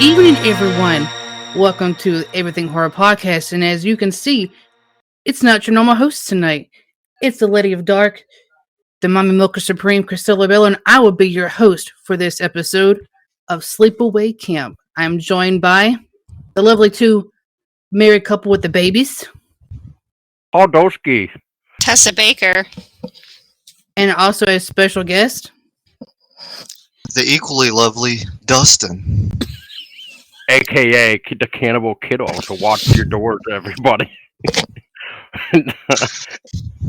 evening, everyone. Welcome to Everything Horror Podcast. And as you can see, it's not your normal host tonight. It's the Lady of Dark, the Mommy Milker Supreme, Chrystello, and I will be your host for this episode of Sleepaway Camp. I'm joined by the lovely two married couple with the babies. Dulski. Tessa Baker. And also a special guest. The equally lovely Dustin. AKA the Cannibal Kiddo, so watch your doors, everybody.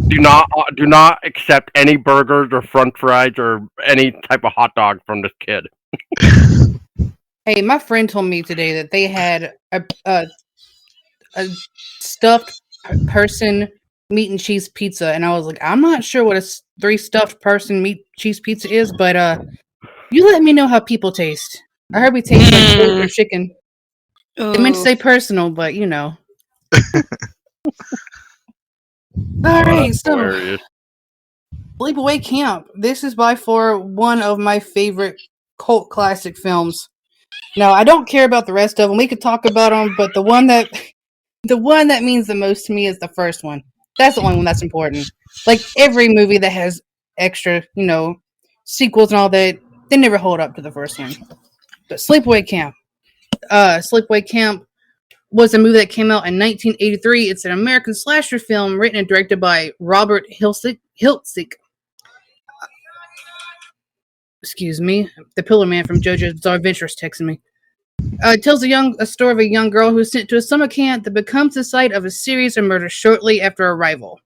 do not accept any burgers or french fries or any type of hot dog from this kid. Hey, my friend told me today that they had a stuffed person meat and cheese pizza, and I was like, I'm not sure what a 3 stuffed person meat cheese pizza is, but you let me know how people taste. I heard we taste like pork or chicken. I meant to say personal, but you know. Alright, so Sleepaway Camp. This is by far one of my favorite cult classic films. Now, I don't care about the rest of them. We could talk about them, but the one that means the most to me is the first one. That's the only one that's important. Like every movie that has extra, sequels and all that, they never hold up to the first one. But Sleepaway Camp. Sleepaway Camp was a movie that came out in 1983. It's an American slasher film written and directed by Robert Hiltzik. Excuse me. The Pillar Man from JoJo's Bizarre Adventures texting me. It tells a story of a young girl who is sent to a summer camp that becomes the site of a series of murders shortly after arrival.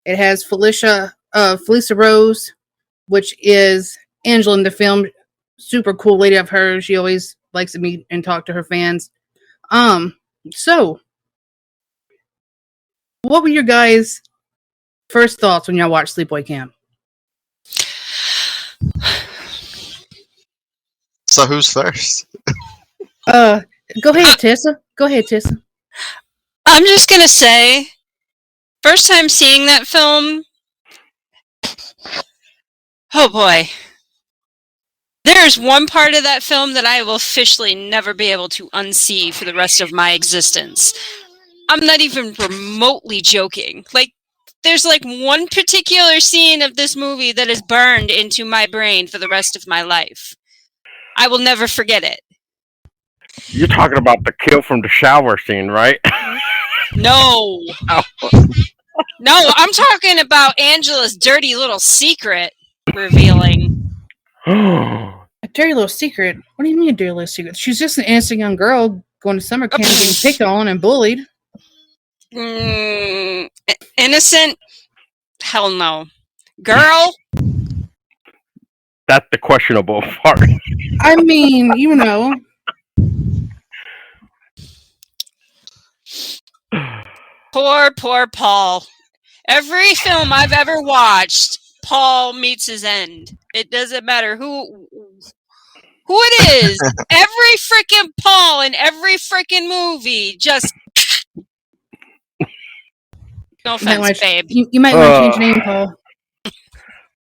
It has Felicia Rose, which is Angela in the film. Super cool lady I've heard. She always likes to meet and talk to her fans. So, what were your guys' first thoughts when y'all watched Sleepaway Camp? So who's first? Go ahead, Tessa. I'm just gonna say, first time seeing that film, oh boy. There's one part of that film that I will officially never be able to unsee for the rest of my existence. I'm not even remotely joking. There's one particular scene of this movie that is burned into my brain for the rest of my life. I will never forget it. You're talking about the kill from the shower scene, right? No. No, I'm talking about Angela's dirty little secret revealing. A dirty little secret? What do you mean a dirty little secret? She's just an innocent young girl going to summer camp getting picked on and bullied. Innocent? Hell no. Girl? That's the questionable part. I mean, Poor Paul. Every film I've ever watched, Paul meets his end. It doesn't matter who it is. Every freaking Paul in every freaking movie just... No offense, babe. You might want to change your name, Paul.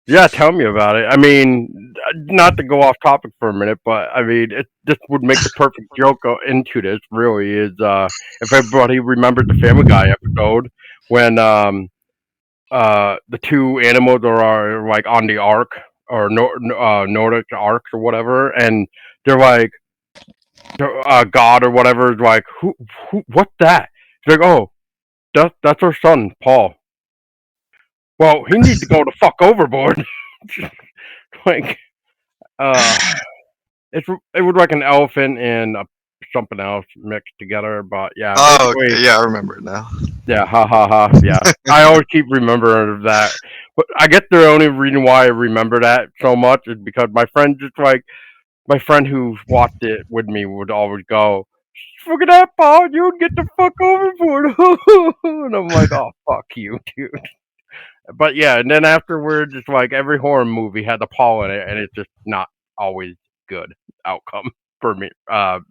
Yeah, tell me about it. I mean, not to go off topic for a minute, but I mean, it just would make the perfect joke into this, really, is if everybody remembered the Family Guy episode when the two animals are like on the ark or Nordic ark or whatever, and they're like, God or whatever is like, who, what's that? It's like, oh, that's our son, Paul. Well, he needs to go the fuck overboard. It was like an elephant and something else mixed together, but yeah. Oh, okay. Yeah, I remember it now. Yeah, yeah. I always keep remembering that. But I guess the only reason why I remember that so much is because my friend who watched it with me would always go, "Look at that, Paul, you would get the fuck overboard." And I'm like, oh, fuck you, dude. But yeah, and then afterwards, it's like every horror movie had the Paul in it, and it's just not always good outcome for me. I'm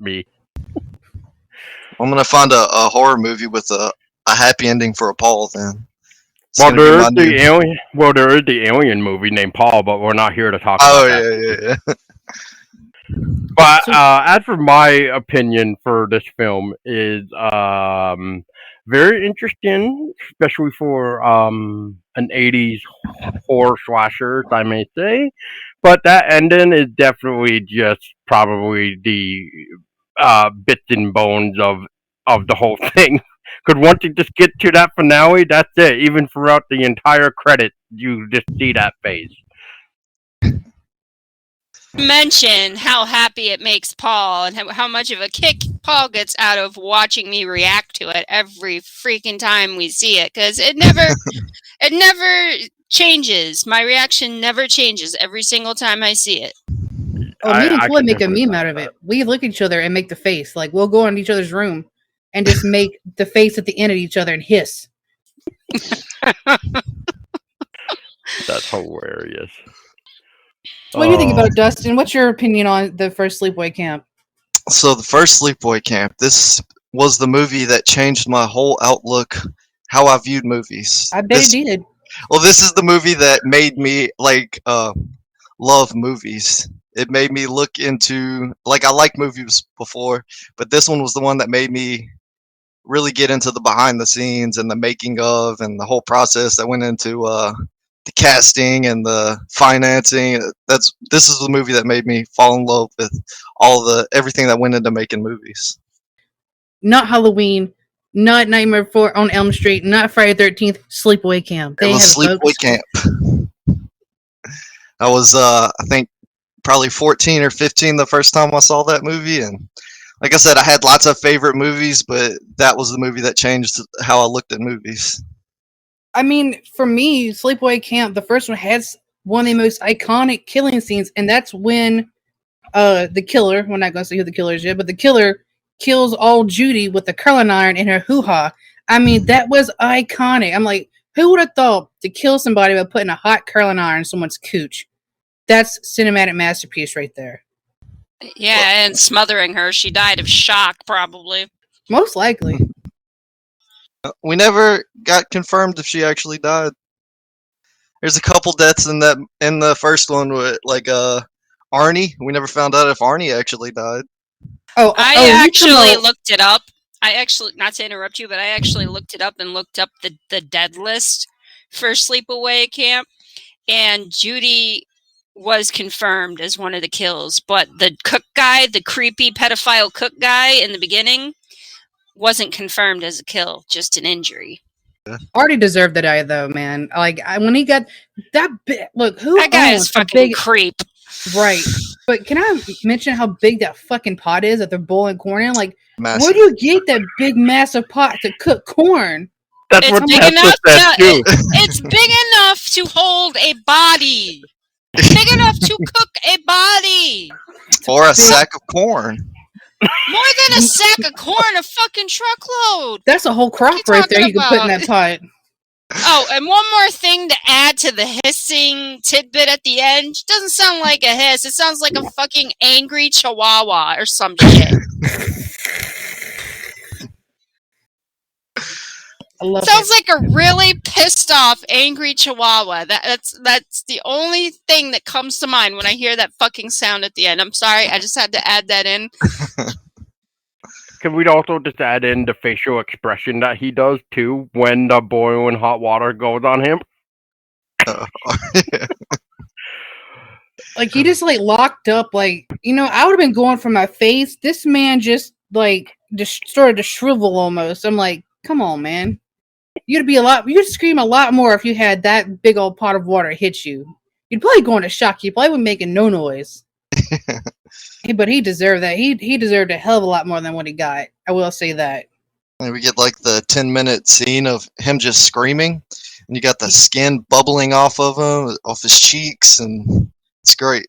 gonna find a horror movie with a happy ending for a Paul then. Well, there is the alien movie named Paul, but we're not here to talk about that. Yeah. But as for my opinion for this film is very interesting, especially for an '80s horror slasher, if I may say. But that ending is definitely just probably the bits and bones of the whole thing. Because once you just get to that finale, that's it. Even throughout the entire credit, you just see that face. Mention how happy it makes Paul and how much of a kick Paul gets out of watching me react to it every freaking time we see it, because it never changes. My reaction never changes every single time I see it. Oh, me and Chloe make a definitely meme out of it. We look at each other and make the face. Like, we'll go in each other's room and just make the face at the end of each other and hiss. That's hilarious. So what do you think about it, Dustin? What's your opinion on the first Sleepaway Camp? So the first Sleepaway Camp, this was the movie that changed my whole outlook, how I viewed movies. I bet it did. Well, this is the movie that made me love movies. It made me look into I liked movies before, but this one was the one that made me really get into the behind the scenes and the making of and the whole process that went into the casting and the financing. This is the movie that made me fall in love with everything that went into making movies. Not Halloween, not Nightmare on Elm Street, not Friday the 13th, Sleepaway Camp. It was Sleepaway Camp. I was I think probably 14 or 15 the first time I saw that movie, and like I said, I had lots of favorite movies, but that was the movie that changed how I looked at movies. I mean, for me, Sleepaway Camp, the first one has one of the most iconic killing scenes, and that's when the killer, we're not going to say who the killer is yet, but the killer kills old Judy with the curling iron in her hoo-ha. I mean, that was iconic. I'm like, who would have thought to kill somebody by putting a hot curling iron in someone's cooch? That's cinematic masterpiece right there. Yeah, and smothering her. She died of shock, probably. Most likely. We never got confirmed if she actually died. There's a couple deaths in the first one with Arnie. We never found out if Arnie actually died. I actually looked it up. Not to interrupt you, but I actually looked it up and looked up the dead list for Sleepaway Camp, and Judy was confirmed as one of the kills, but the cook guy, the creepy pedophile cook guy in the beginning, wasn't confirmed as a kill, just an injury. Artie deserved to die, though, man. When he got that big, look, that guy is fucking creep. Right. But can I mention how big that fucking pot is that they're boiling corn in? Like, massive. Where do you get that big, massive pot to cook corn? That's what Tessa said, too. It's big enough to hold a body. Big enough to cook a body. Or a sack of corn. More than a sack of corn, a fucking truckload. That's a whole crop right there you can put in that pot. Oh, and one more thing to add to the hissing tidbit at the end. It doesn't sound like a hiss. It sounds like a fucking angry chihuahua or some shit. Sounds like a really pissed off, angry chihuahua. That's the only thing that comes to mind when I hear that fucking sound at the end. I'm sorry, I just had to add that in. Can we also just add in the facial expression that he does too when the boiling hot water goes on him? Like he just locked up. I would have been going for my face. This man just started to shrivel almost. I'm like, come on, man. You'd scream a lot more if you had that big old pot of water hit you. You'd probably go into shock. You probably would making no noise. But he deserved that. He deserved a hell of a lot more than what he got. I will say that. And we get the 10-minute scene of him just screaming, and you got the skin bubbling off of him, off his cheeks, and it's great.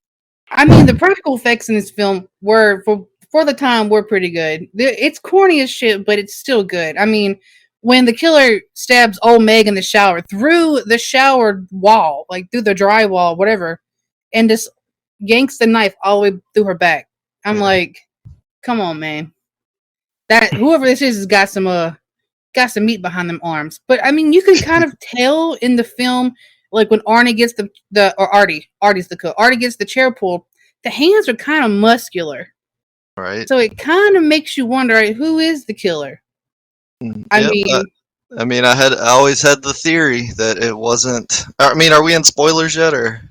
I mean, the practical effects in this film were for the time were pretty good. It's corny as shit, but it's still good. I mean, when the killer stabs old Meg in the shower through the shower wall, through the drywall, whatever, and just yanks the knife all the way through her back. I'm like, come on, man. That whoever this is has got some meat behind them arms. But I mean, you can kind of tell in the film, when Arnie gets Artie's the cook. Artie gets the chair pulled. the hands are kind of muscular. Right. So it kind of makes you wonder, right, who is the killer? I mean, I always had the theory that it wasn't. I mean, are we in spoilers yet, or?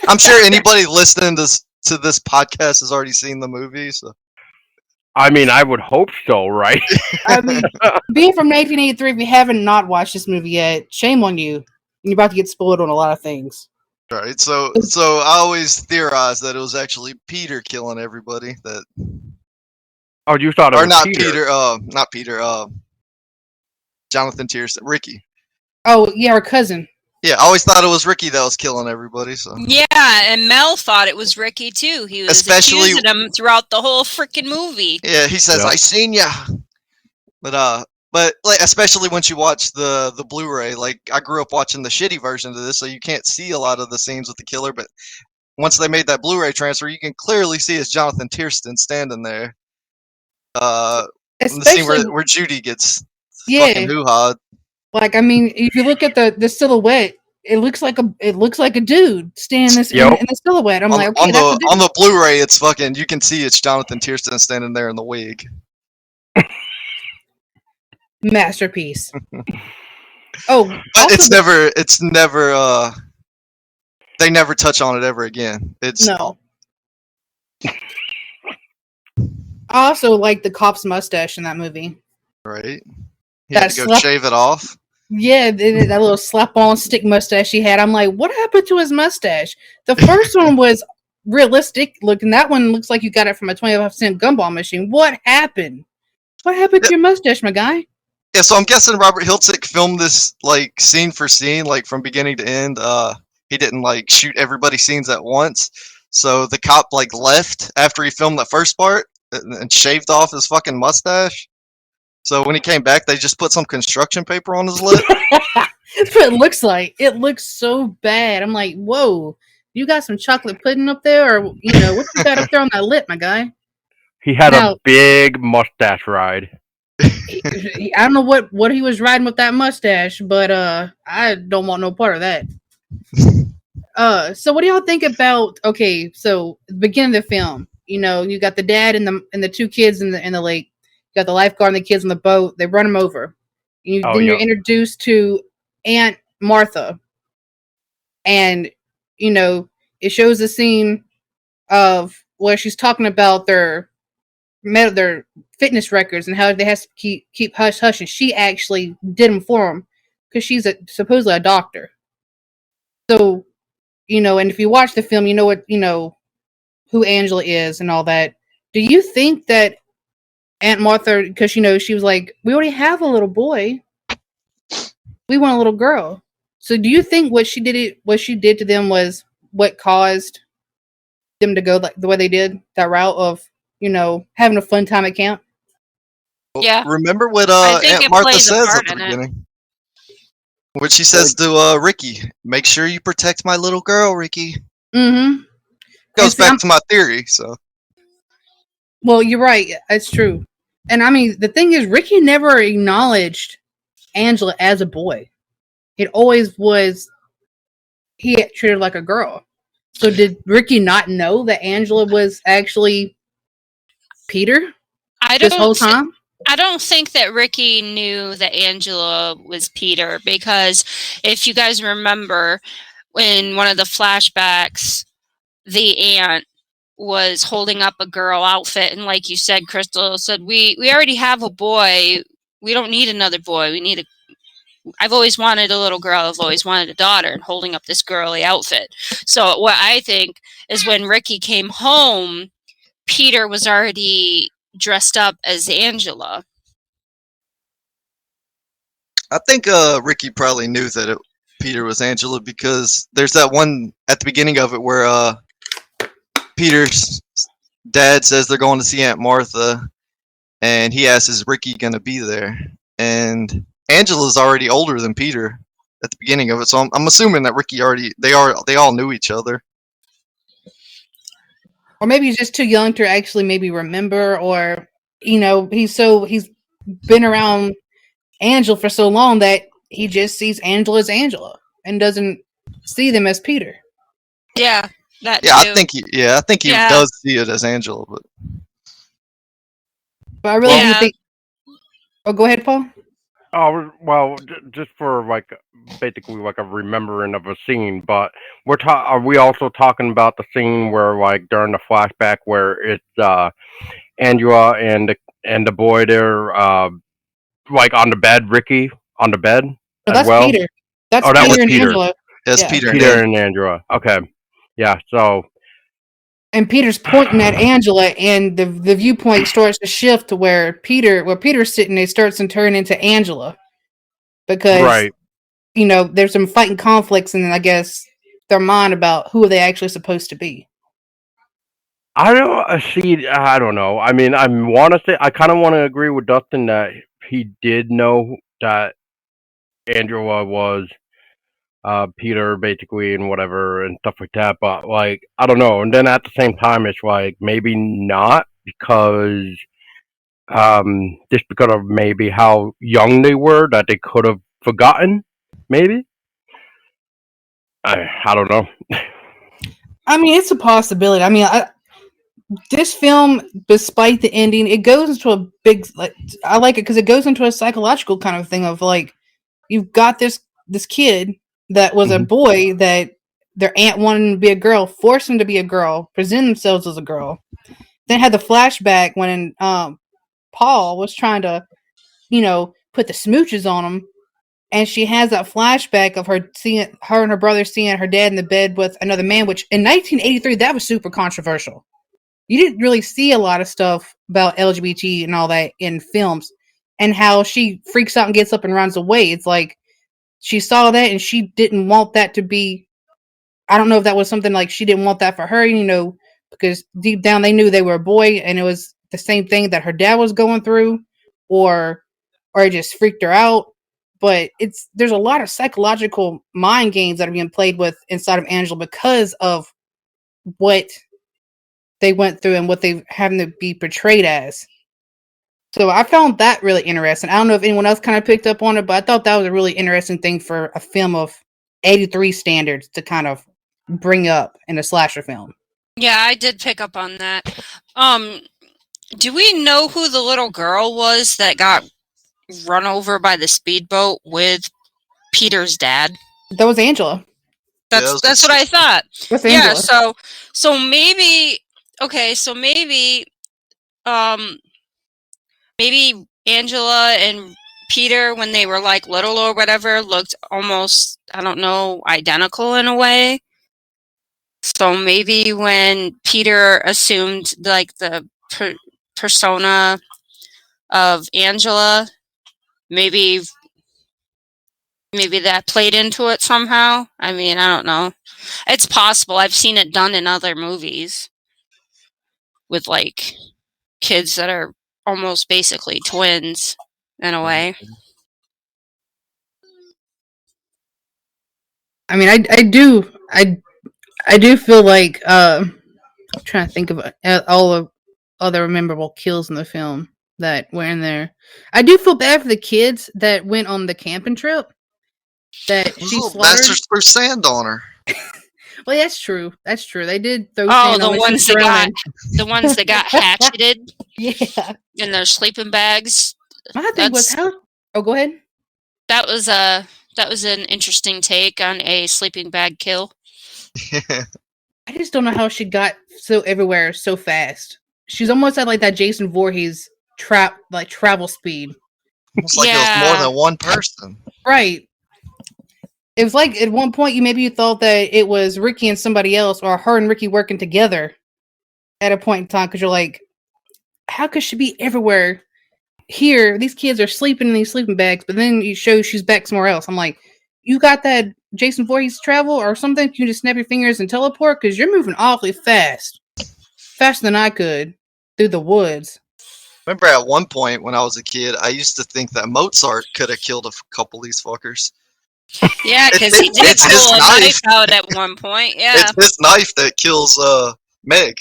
I'm sure anybody listening to this podcast has already seen the movie. So. I mean, I would hope so, right? I mean, being from 1983, if you haven't not watched this movie yet, shame on you. You're about to get spoiled on a lot of things. Right. So I always theorized that it was actually Peter killing everybody. That. Oh, you thought it or was not Peter? Not Peter. Jonathan Tierce, Ricky. Oh yeah, her cousin. Yeah, I always thought it was Ricky that was killing everybody. So. Yeah, and Mel thought it was Ricky too. He was accusing him throughout the whole freaking movie. Yeah, he says, "I seen ya," but like, especially once you watch the Blu-ray. Like, I grew up watching the shitty version of this, so you can't see a lot of the scenes with the killer. But once they made that Blu-ray transfer, you can clearly see it's Jonathan Tiersten standing there. In the scene where Judy gets fucking hoo-ha'd. Like, I mean, if you look at the silhouette, it looks like a dude standing in the silhouette. I'm like, okay, that's a dude. On the Blu-ray, it's fucking. You can see it's Jonathan Tiersten standing there in the wig. Masterpiece. Oh, but it's never. They never touch on it ever again. It's no. I also like the cop's mustache in that movie. Right. He had to go shave it off. Yeah, that little slap-on stick mustache he had. I'm like, what happened to his mustache? The first one was realistic looking. That one looks like you got it from a 25-cent gumball machine. What happened? What happened to your mustache, my guy? Yeah, so I'm guessing Robert Hiltzik filmed this like scene for scene, like from beginning to end. He didn't like shoot everybody's scenes at once. So the cop like left after he filmed the first part and shaved off his fucking mustache. So when he came back, they just put some construction paper on his lip. That's what it looks like. It looks so bad. I'm like, whoa, you got some chocolate pudding up there, or what you got up there on that lip, my guy? He had a big mustache ride. I don't know what he was riding with that mustache, but I don't want no part of that. So what do y'all think about? Okay, so the beginning of the film, you got the dad and the two kids in the lake. You got the lifeguard and the kids on the boat. They run them over. Then you're introduced to Aunt Martha, and it shows the scene of where she's talking about their fitness records and how they have to keep hush hush, and she actually did them for them because she's supposedly a doctor. So, and if you watch the film, you know who Angela is and all that. Do you think that Aunt Martha, because she was like, we already have a little boy, we want a little girl. So do you think what she did to them was what caused them to go like the way they did, that route of having a fun time at camp? Yeah. Remember what Aunt Martha says at the beginning? What she says to Ricky: "Make sure you protect my little girl, Ricky." Mm-hmm. Goes back to my theory. So. Well, you're right. It's true. And I mean, the thing is, Ricky never acknowledged Angela as a boy. It always was he treated her like a girl. So did Ricky not know that Angela was actually Peter this whole time? I don't think that Ricky knew that Angela was Peter, because if you guys remember, in one of the flashbacks, the aunt was holding up a girl outfit, and like you said, Chrystello said, we already have a boy. We don't need another boy. I've always wanted a little girl. I've always wanted a daughter, and holding up this girly outfit. So what I think is when Ricky came home, Peter was already dressed up as Angela. I think Ricky probably knew that Peter was Angela, because there's that one at the beginning of it where Peter's dad says they're going to see Aunt Martha, and he asks, "Is Ricky going to be there?" And Angela's already older than Peter at the beginning of it, so I'm assuming that Ricky they all knew each other. Or maybe he's just too young to actually maybe remember, or he's been around Angela for so long that he just sees Angela as Angela and doesn't see them as Peter. Yeah, That Yeah, too. I think he Yeah. does see it as Angela, but I really do Yeah. think. Oh, go ahead, Paul. Oh well, just for like basically like a remembering of a scene, but are we also talking about the scene where like during the flashback where it's Angela and the boy there like on the bed, Ricky on the bed No, as that's well? Peter. That's Oh, that was Peter and Peter. Angela. it's Yeah. Peter and Peter Angela. and Angela. Okay, yeah. So And Peter's pointing at Angela, and the viewpoint starts to shift to where Peter's sitting, it starts to turn into Angela because right. there's some fighting conflicts, and I guess their mind about who are they actually supposed to be. I don't see. I don't know. I mean, I want to say I kind of want to agree with Dustin that he did know that Angela was Peter basically and whatever and stuff like that. But like I don't know. And then at the same time, it's like maybe not because just because of maybe how young they were that they could have forgotten. Maybe I don't know. I mean, it's a possibility. I mean, this film, despite the ending, it goes into a big like. I like it because it goes into a psychological kind of thing of like you've got this kid that was a Mhm. boy that their aunt wanted him to be a girl, forced him to be a girl, present themselves as a girl. Then had the flashback when Paul was trying to, put the smooches on him, and she has that flashback of her and her brother seeing her dad in the bed with another man, which in 1983 that was super controversial. You didn't really see a lot of stuff about LGBT and all that in films, and how she freaks out and gets up and runs away. It's like she saw that and she didn't want that to be. I don't know if that was something like she didn't want that for her, because deep down they knew they were a boy, and it was the same thing that her dad was going through, or it just freaked her out. But there's a lot of psychological mind games that are being played with inside of Angela because of what they went through and what they having to be portrayed as. So I found that really interesting. I don't know if anyone else kind of picked up on it, but I thought that was a really interesting thing for a film of 83 standards to kind of bring up in a slasher film. Yeah, I did pick up on that. Do we know who the little girl was that got run over by the speedboat with Peter's dad? That was Angela. That's what I thought. That's Yeah, Angela. so maybe maybe Angela and Peter, when they were like little or whatever, looked almost, I don't know, identical in a way. So maybe when Peter assumed like the persona of Angela, maybe that played into it somehow. I mean, I don't know. It's possible. I've seen it done in other movies with like kids that are almost basically twins in a way. I mean, I do feel like I'm trying to think of all the other memorable kills in the film that were in there. I do feel bad for the kids that went on the camping trip that she little slaughtered. bastards threw sand on her. Well, that's true. That's true. They did throw Oh, sand on when she was drowning. the ones that got hatcheted Yeah. in their sleeping bags. My thing was how. Oh, go ahead. That was an interesting take on a sleeping bag kill. I just don't know how she got so everywhere so fast. She's almost at like that Jason Voorhees travel speed. Almost like it was more than one person. Right. It was like at one point you thought that it was Ricky and somebody else, or her and Ricky working together at a point in time, because you're like, how could she be everywhere? Here, these kids are sleeping in these sleeping bags, but then you show she's back somewhere else. I'm like, you got that Jason Voorhees travel or something? Can you just snap your fingers and teleport? Because you're moving awfully fast. Faster than I could through the woods. Remember at one point when I was a kid, I used to think that Mozart could have killed a couple of these fuckers. Yeah, because he did pull a knife out at one point. Yeah. It's his knife that kills Meg.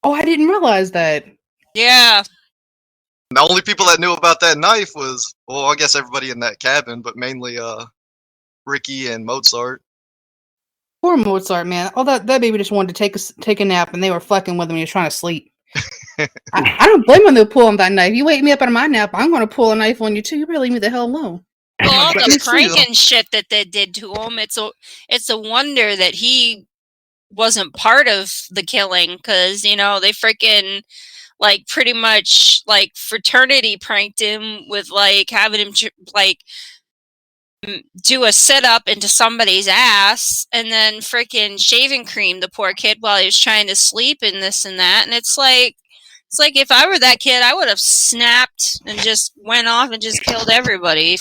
Oh, I didn't realize that. Yeah. The only people that knew about that knife was, well, I guess everybody in that cabin, but mainly Ricky and Mozart. Poor Mozart, man. Oh, that baby just wanted to take a nap, and they were fucking with him when he was trying to sleep. I don't blame him to pull him that knife. You wake me up out of my nap, I'm going to pull a knife on you too. You better leave me the hell alone. Well, all the Still. pranking shit that they did to him, it's a wonder that he wasn't part of the killing, because they freaking like pretty much like fraternity pranked him with like having him like do a sit up into somebody's ass and then freaking shaving cream the poor kid while he was trying to sleep and this and that. And it's like if I were that kid, I would have snapped and just went off and just killed everybody.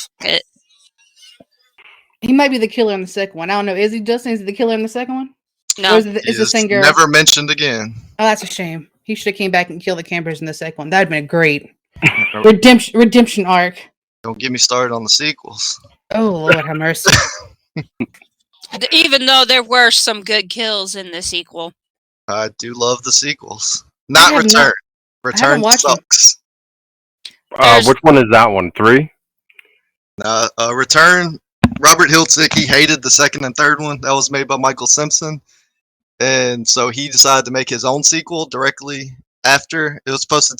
He might be the killer in the second one. I don't know. Is he Dustin? Is he the killer in the second one? No. Or is the same girl? Never mentioned again. Oh, that's a shame. He should have came back and killed the campers in the second one. That'd been a great redemption arc. Don't get me started on the sequels. Oh, Lord have mercy. Even though there were some good kills in the sequel. I do love the sequels. Not Return. Return sucks. Which one is that one? 3? Return. Robert Hiltzik, he hated the second and third one. That was made by Michael Simpson. And so he decided to make his own sequel directly after. It was supposed to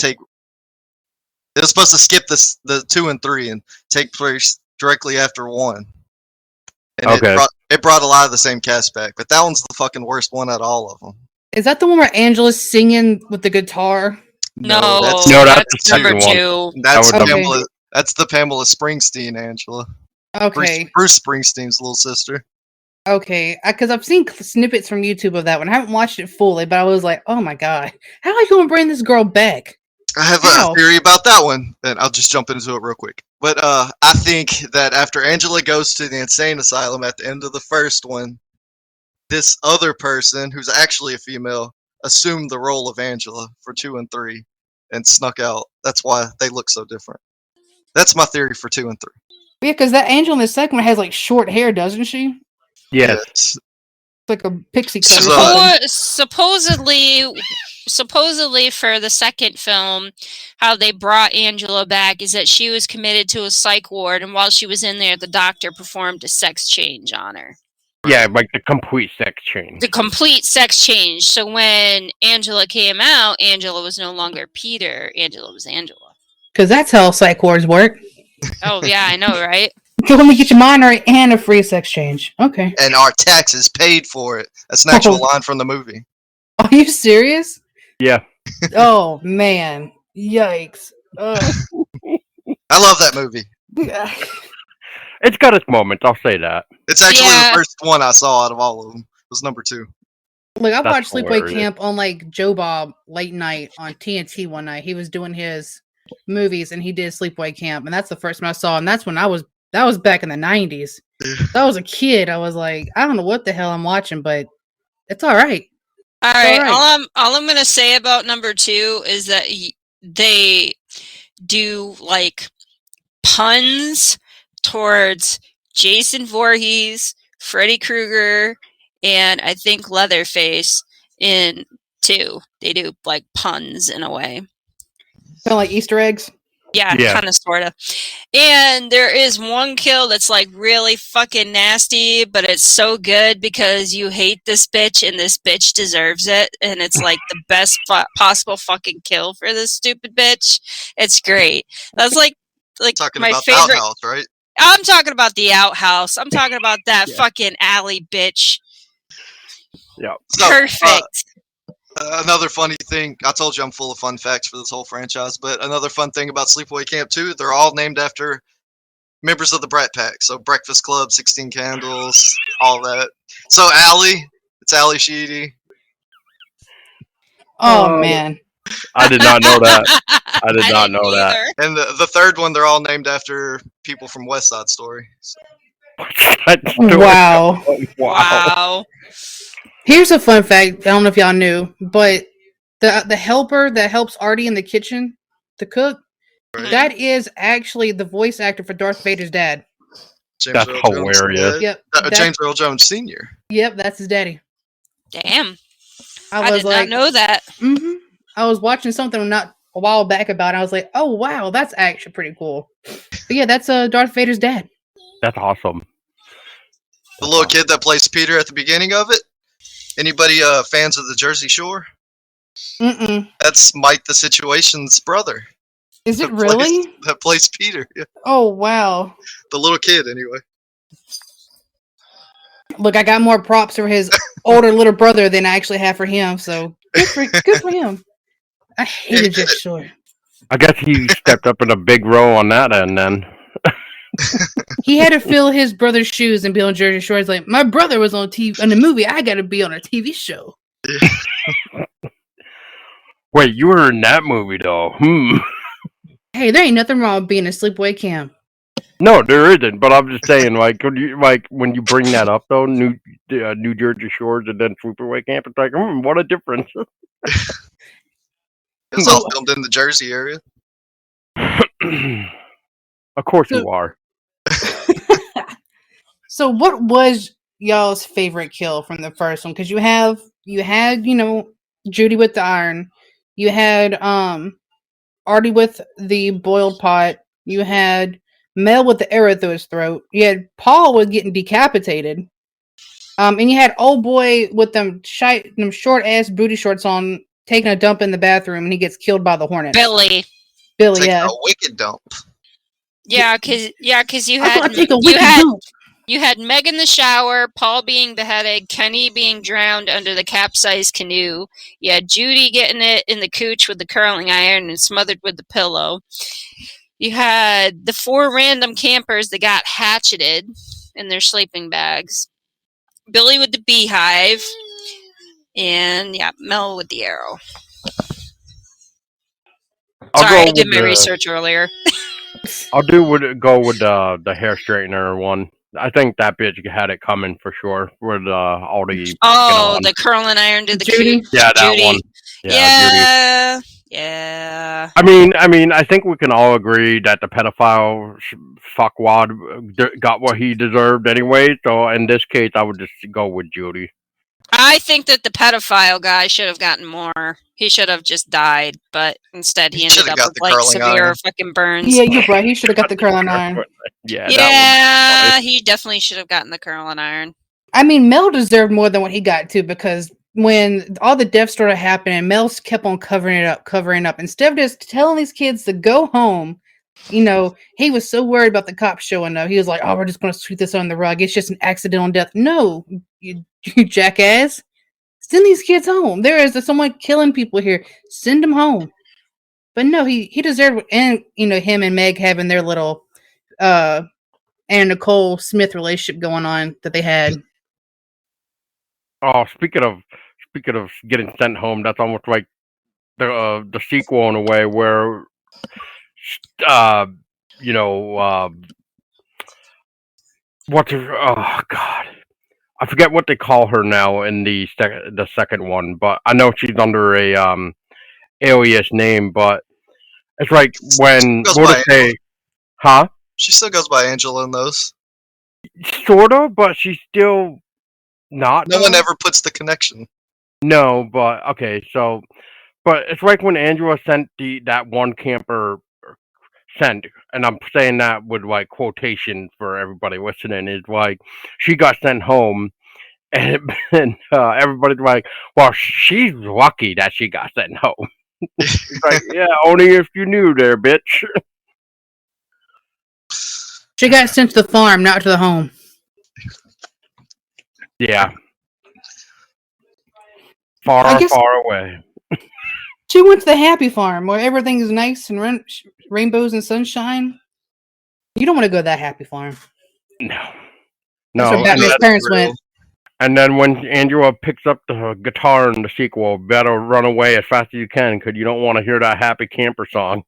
skip the 2 and 3 and take place directly after 1. And it brought a lot of the same cast back. But that one's the fucking worst one out of all of them. Is that the one where Angela's singing with the guitar? No, that's the number 2. That's the Pamela Springsteen, Angela. Okay. Bruce Springsteen's little sister. Okay, because I've seen snippets from YouTube of that one. I haven't watched it fully, but I was like, oh my god, how are you going to bring this girl back? I have a theory about that one, and I'll just jump into it real quick. But I think that after Angela goes to the insane asylum at the end of the first one, this other person, who's actually a female, assumed the role of Angela for 2 and 3 and snuck out. That's why they look so different. That's my theory for 2 and 3. Yeah, because that Angel in the second one has like short hair, doesn't she? Yes. It's like a pixie cut. Supposedly for the second film, how they brought Angela back is that she was committed to a psych ward, and while she was in there, the doctor performed a sex change on her. Yeah, like the complete sex change. The complete sex change. So when Angela came out, Angela was no longer Peter. Angela was Angela. Because that's how psych wards work. Oh, yeah, I know, right? Let me get your mind right and a free sex change. Okay. And our taxes paid for it. That's an actual line from the movie. Are you serious? Yeah. Oh, man. Yikes. I love that movie. It's got its moments, I'll say that. It's actually the first one I saw out of all of them. It was number 2. Like, I watched Sleepaway Camp on, like, Joe Bob late night on TNT one night. He was doing his movies, and he did Sleepaway Camp, and that's the first one I saw, and that's when that was back in the 90s. I was a kid. I was like, I don't know what the hell I'm watching, but it's all right. All right. All I'm going to say about number 2 is that they do, like, puns towards Jason Voorhees, Freddy Krueger, and I think Leatherface in 2. They do, like, puns in a way. Kind of like Easter eggs? Yeah. Kind of, sort of. And there is one kill that's, like, really fucking nasty, but it's so good because you hate this bitch and this bitch deserves it. And it's, like, the best possible fucking kill for this stupid bitch. It's great. That's, like talking my about favorite. The outhouse, right? I'm talking about the outhouse. I'm talking about that fucking alley bitch. Yeah. So, perfect. Another funny thing, I told you I'm full of fun facts for this whole franchise, but another fun thing about Sleepaway Camp 2, they're all named after members of the Brat Pack. So Breakfast Club, 16 Candles, all that. So Allie, it's Allie Sheedy. Oh, man. I did not know that. I did not know that. And the third one, they're all named after people from West Side Story. So. Wow. Wow. Here's a fun fact. I don't know if y'all knew, but the helper that helps Artie in the kitchen, the cook, that is actually the voice actor for Darth Vader's dad. That's hilarious. Yep. James Earl Jones Sr. Yep, that's his daddy. Damn. I did not know that. Mm-hmm. I was watching something not a while back about it. I was like, oh, wow, that's actually pretty cool. But yeah, that's Darth Vader's dad. That's awesome. The little kid that plays Peter at the beginning of it. Anybody fans of the Jersey Shore? Mm-mm. That's Mike the Situation's brother. Is it really? That plays Peter. Yeah. Oh, wow. The little kid, anyway. Look, I got more props for his older little brother than I actually have for him, so good for him. I hated Jersey Shore. I guess he stepped up in a big role on that end then. He had to fill his brother's shoes and be on Jersey Shore. He's like, my brother was on TV on the movie. I got to be on a TV show. Wait, you were in that movie though? Hey, there ain't nothing wrong with being a sleepaway camp. No, there isn't. But I'm just saying, when you bring that up though, New Jersey Shores and then Sleepaway Camp, it's like, what a difference. It's all filmed in the Jersey area. Of course you are. So, what was y'all's favorite kill from the first one? Because you had Judy with the iron, you had Artie with the boiled pot, you had Mel with the arrow through his throat, you had Paul with getting decapitated, and you had old boy with them short ass booty shorts on taking a dump in the bathroom, and he gets killed by the hornets. Billy, Taking yeah, a wicked dump. Yeah, because you I had thought take a wicked dump. You had Meg in the shower, Paul being beheaded, Kenny being drowned under the capsized canoe. You had Judy getting it in the cooch with the curling iron and smothered with the pillow. You had the 4 random campers that got hatcheted in their sleeping bags. Billy with the beehive. And, Mel with the arrow. Sorry, I did my research earlier. I'll go with the hair straightener one. I think that bitch had it coming for sure with all the. The curling iron to the Judy. cooch. Yeah, that Judy. one. Yeah. Judy. Yeah. I mean, I think we can all agree that the pedophile fuckwad got what he deserved anyway. So in this case, I would just go with Judy. I think that the pedophile guy should have gotten more. He should have just died, but instead he ended up with severe fucking burns. Yeah, you're right. He should have got the curling iron. Yeah, he definitely should have gotten the curling iron. I mean, Mel deserved more than what he got too, because when all the deaths started happening, Mel kept on covering up. Instead of just telling these kids to go home, he was so worried about the cops showing up. He was like, "Oh, we're just going to sweep this under the rug. It's just an accidental death." No, you jackass. Send these kids home. There is someone killing people here. Send them home. But no, he deserved, and him and Meg having their little and Nicole Smith relationship going on that they had. Oh, speaking of getting sent home, that's almost like the sequel in a way where what's her? Oh God, I forget what they call her now in the second one, but I know she's under a alias name. But it's like when huh? She still goes by Angela in those. Sorta, but she's still not. No one ever puts the connection. No, but okay, so, but it's like when Angela sent that one camper sent, and I'm saying that with like quotation for everybody listening, is like she got sent home, and everybody's like, well, she's lucky that she got sent home. It's like, yeah, only if you knew there, bitch. She got sent to the farm, not to the home. Yeah. Far away. She went to the happy farm where everything is nice and rainbows and sunshine. You don't want to go to that happy farm. No. That's where Batman's parents went. And then when Angela picks up the guitar in the sequel, better run away as fast as you can because you don't want to hear that happy camper song.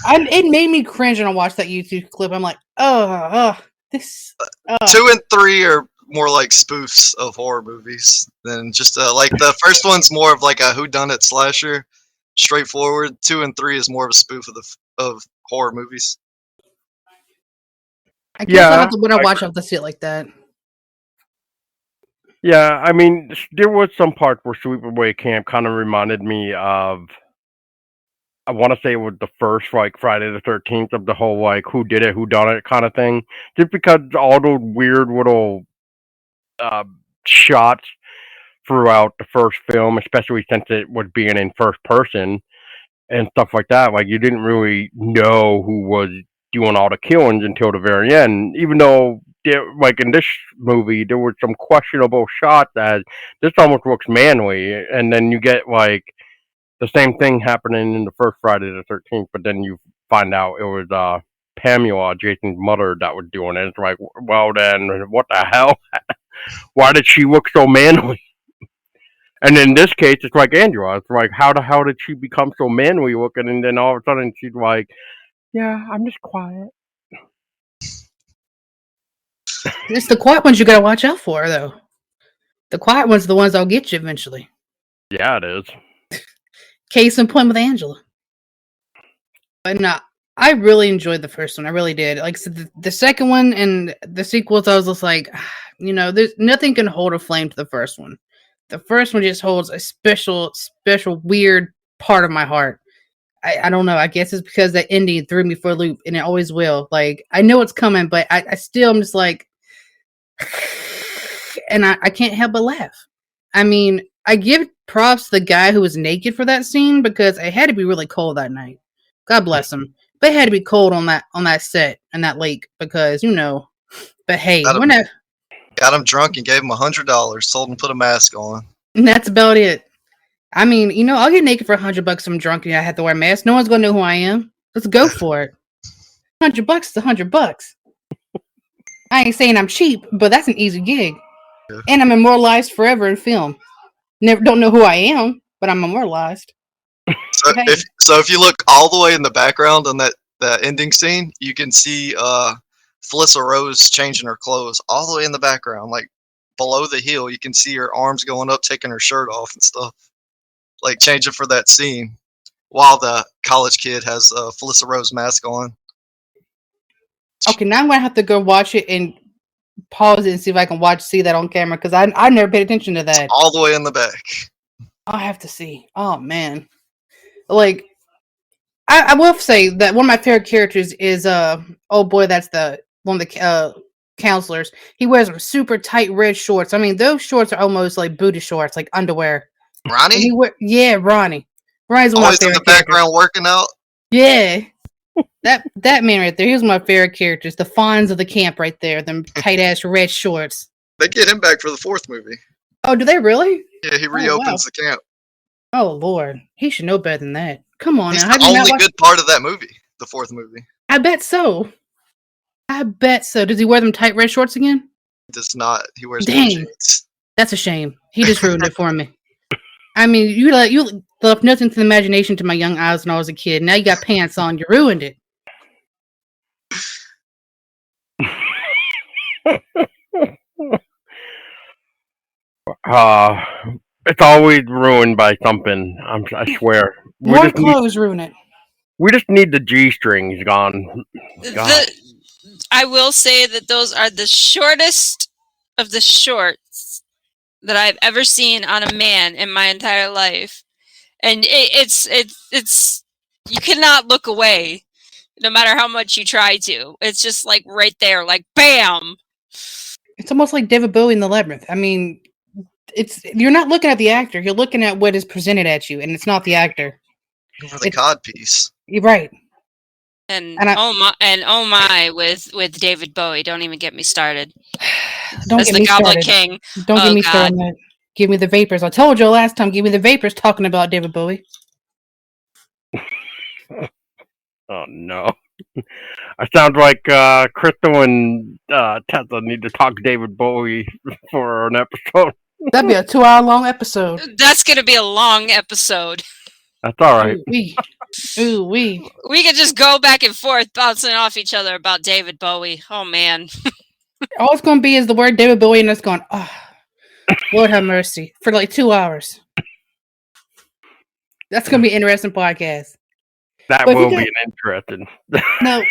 It made me cringe when I watched that YouTube clip. I'm like, this. 2 and 3 are more like spoofs of horror movies than just like the first one's more of like a whodunit slasher, straightforward. 2 and 3 is more of a spoof of horror movies. I guess when I watch, I have to see it like that. Yeah, I mean, there was some part where Sleepaway Camp kind of reminded me of I want to say it was the first like Friday the 13th of the whole like who did it, who done it kind of thing. Just because all those weird little uh, shots throughout the first film, especially since it was being in first person and stuff like that. Like you didn't really know who was doing all the killings until the very end. Even though, like in this movie, there were some questionable shots as this almost looks manly, and then you get like the same thing happening in the first Friday the 13th, but then you find out it was Pamela, Jason's mother, that was doing it. It's like, well, then what the hell? Why did she look so manly? And in this case, it's like Angela. It's like, how the hell did she become so manly looking? And then all of a sudden, she's like, yeah, I'm just quiet. It's the quiet ones you gotta watch out for, though. The quiet ones are the ones that'll get you eventually. Yeah, it is. Case in point with Angela. But no, I really enjoyed the first one. I really did. Like so the second one and the sequels, I was just like, there's nothing can hold a flame to the first one. The first one just holds a special weird part of my heart. I don't know. I guess it's because that ending threw me for a loop, and it always will. Like I know it's coming, but I still am just like, and I can't help but laugh. I mean, I give props to the guy who was naked for that scene because it had to be really cold that night. God bless him. But it had to be cold on that set and that lake because But hey, got him drunk and gave him $100. Told him to put a mask on. And that's about it. I mean, I'll get naked for $100 if I'm drunk and I have to wear a mask. No one's gonna know who I am. Let's go for it. $100 is $100. I ain't saying I'm cheap, but that's an easy gig. Yeah. And I'm immortalized forever in film. Don't know who I am, but I'm immortalized. So, hey. if you look all the way in the background on that ending scene, you can see Felissa Rose changing her clothes all the way in the background, like below the heel. You can see her arms going up, taking her shirt off and stuff, like changing for that scene, while the college kid has a Felissa Rose mask on. Okay, now I'm gonna have to go watch it and pause it and see if I can see that on camera because I never paid attention to that. It's all the way in the back. I'll have to see. Oh man, like I will say that one of my favorite characters is oh boy, that's one of the counselors. He wears super tight red shorts. I mean, those shorts are almost like booty shorts, like underwear. Ronnie? Yeah, Ronnie. Ronnie's one of my favorite in the background working out. Yeah. That man right there, he was my favorite characters. The Fonz of the camp right there, them tight ass red shorts. They get him back for the fourth movie. Oh, do they really? Yeah, he reopens the camp. Oh Lord, he should know better than that. Come on, he's now. the only good part of that movie, the fourth movie. I bet so. Does he wear them tight red shorts again? He does not. He wears jeans. That's a shame. He just ruined it for me. I mean, you left nothing to the imagination to my young eyes when I was a kid. Now you got pants on. You ruined it. It's always ruined by something. I swear. More clothes ruin it. We just need the G-strings gone. I will say that those are the shortest of the shorts that I've ever seen on a man in my entire life, and it's you cannot look away, no matter how much you try to. It's just like right there, like bam. It's almost like David Bowie in The Labyrinth. I mean, you're not looking at the actor; you're looking at what is presented at you, and it's not the actor. For the cod piece. You're right. And oh my, with David Bowie, don't even get me started. Don't get me Goblin started. King. Don't get me started on that. Give me the vapors. I told you last time. Give me the vapors. Talking about David Bowie. Oh no! It sounds like Chrystello and Tessa need to talk David Bowie for an episode. That'd be a 2-hour long episode. That's gonna be a long episode. That's all right. Ooh wee. We could just go back and forth, bouncing off each other about David Bowie. Oh man. All it's gonna be is the word David Bowie, and it's going, oh, Lord have mercy, for like 2 hours. That's gonna be an interesting podcast. That will be an interesting. No,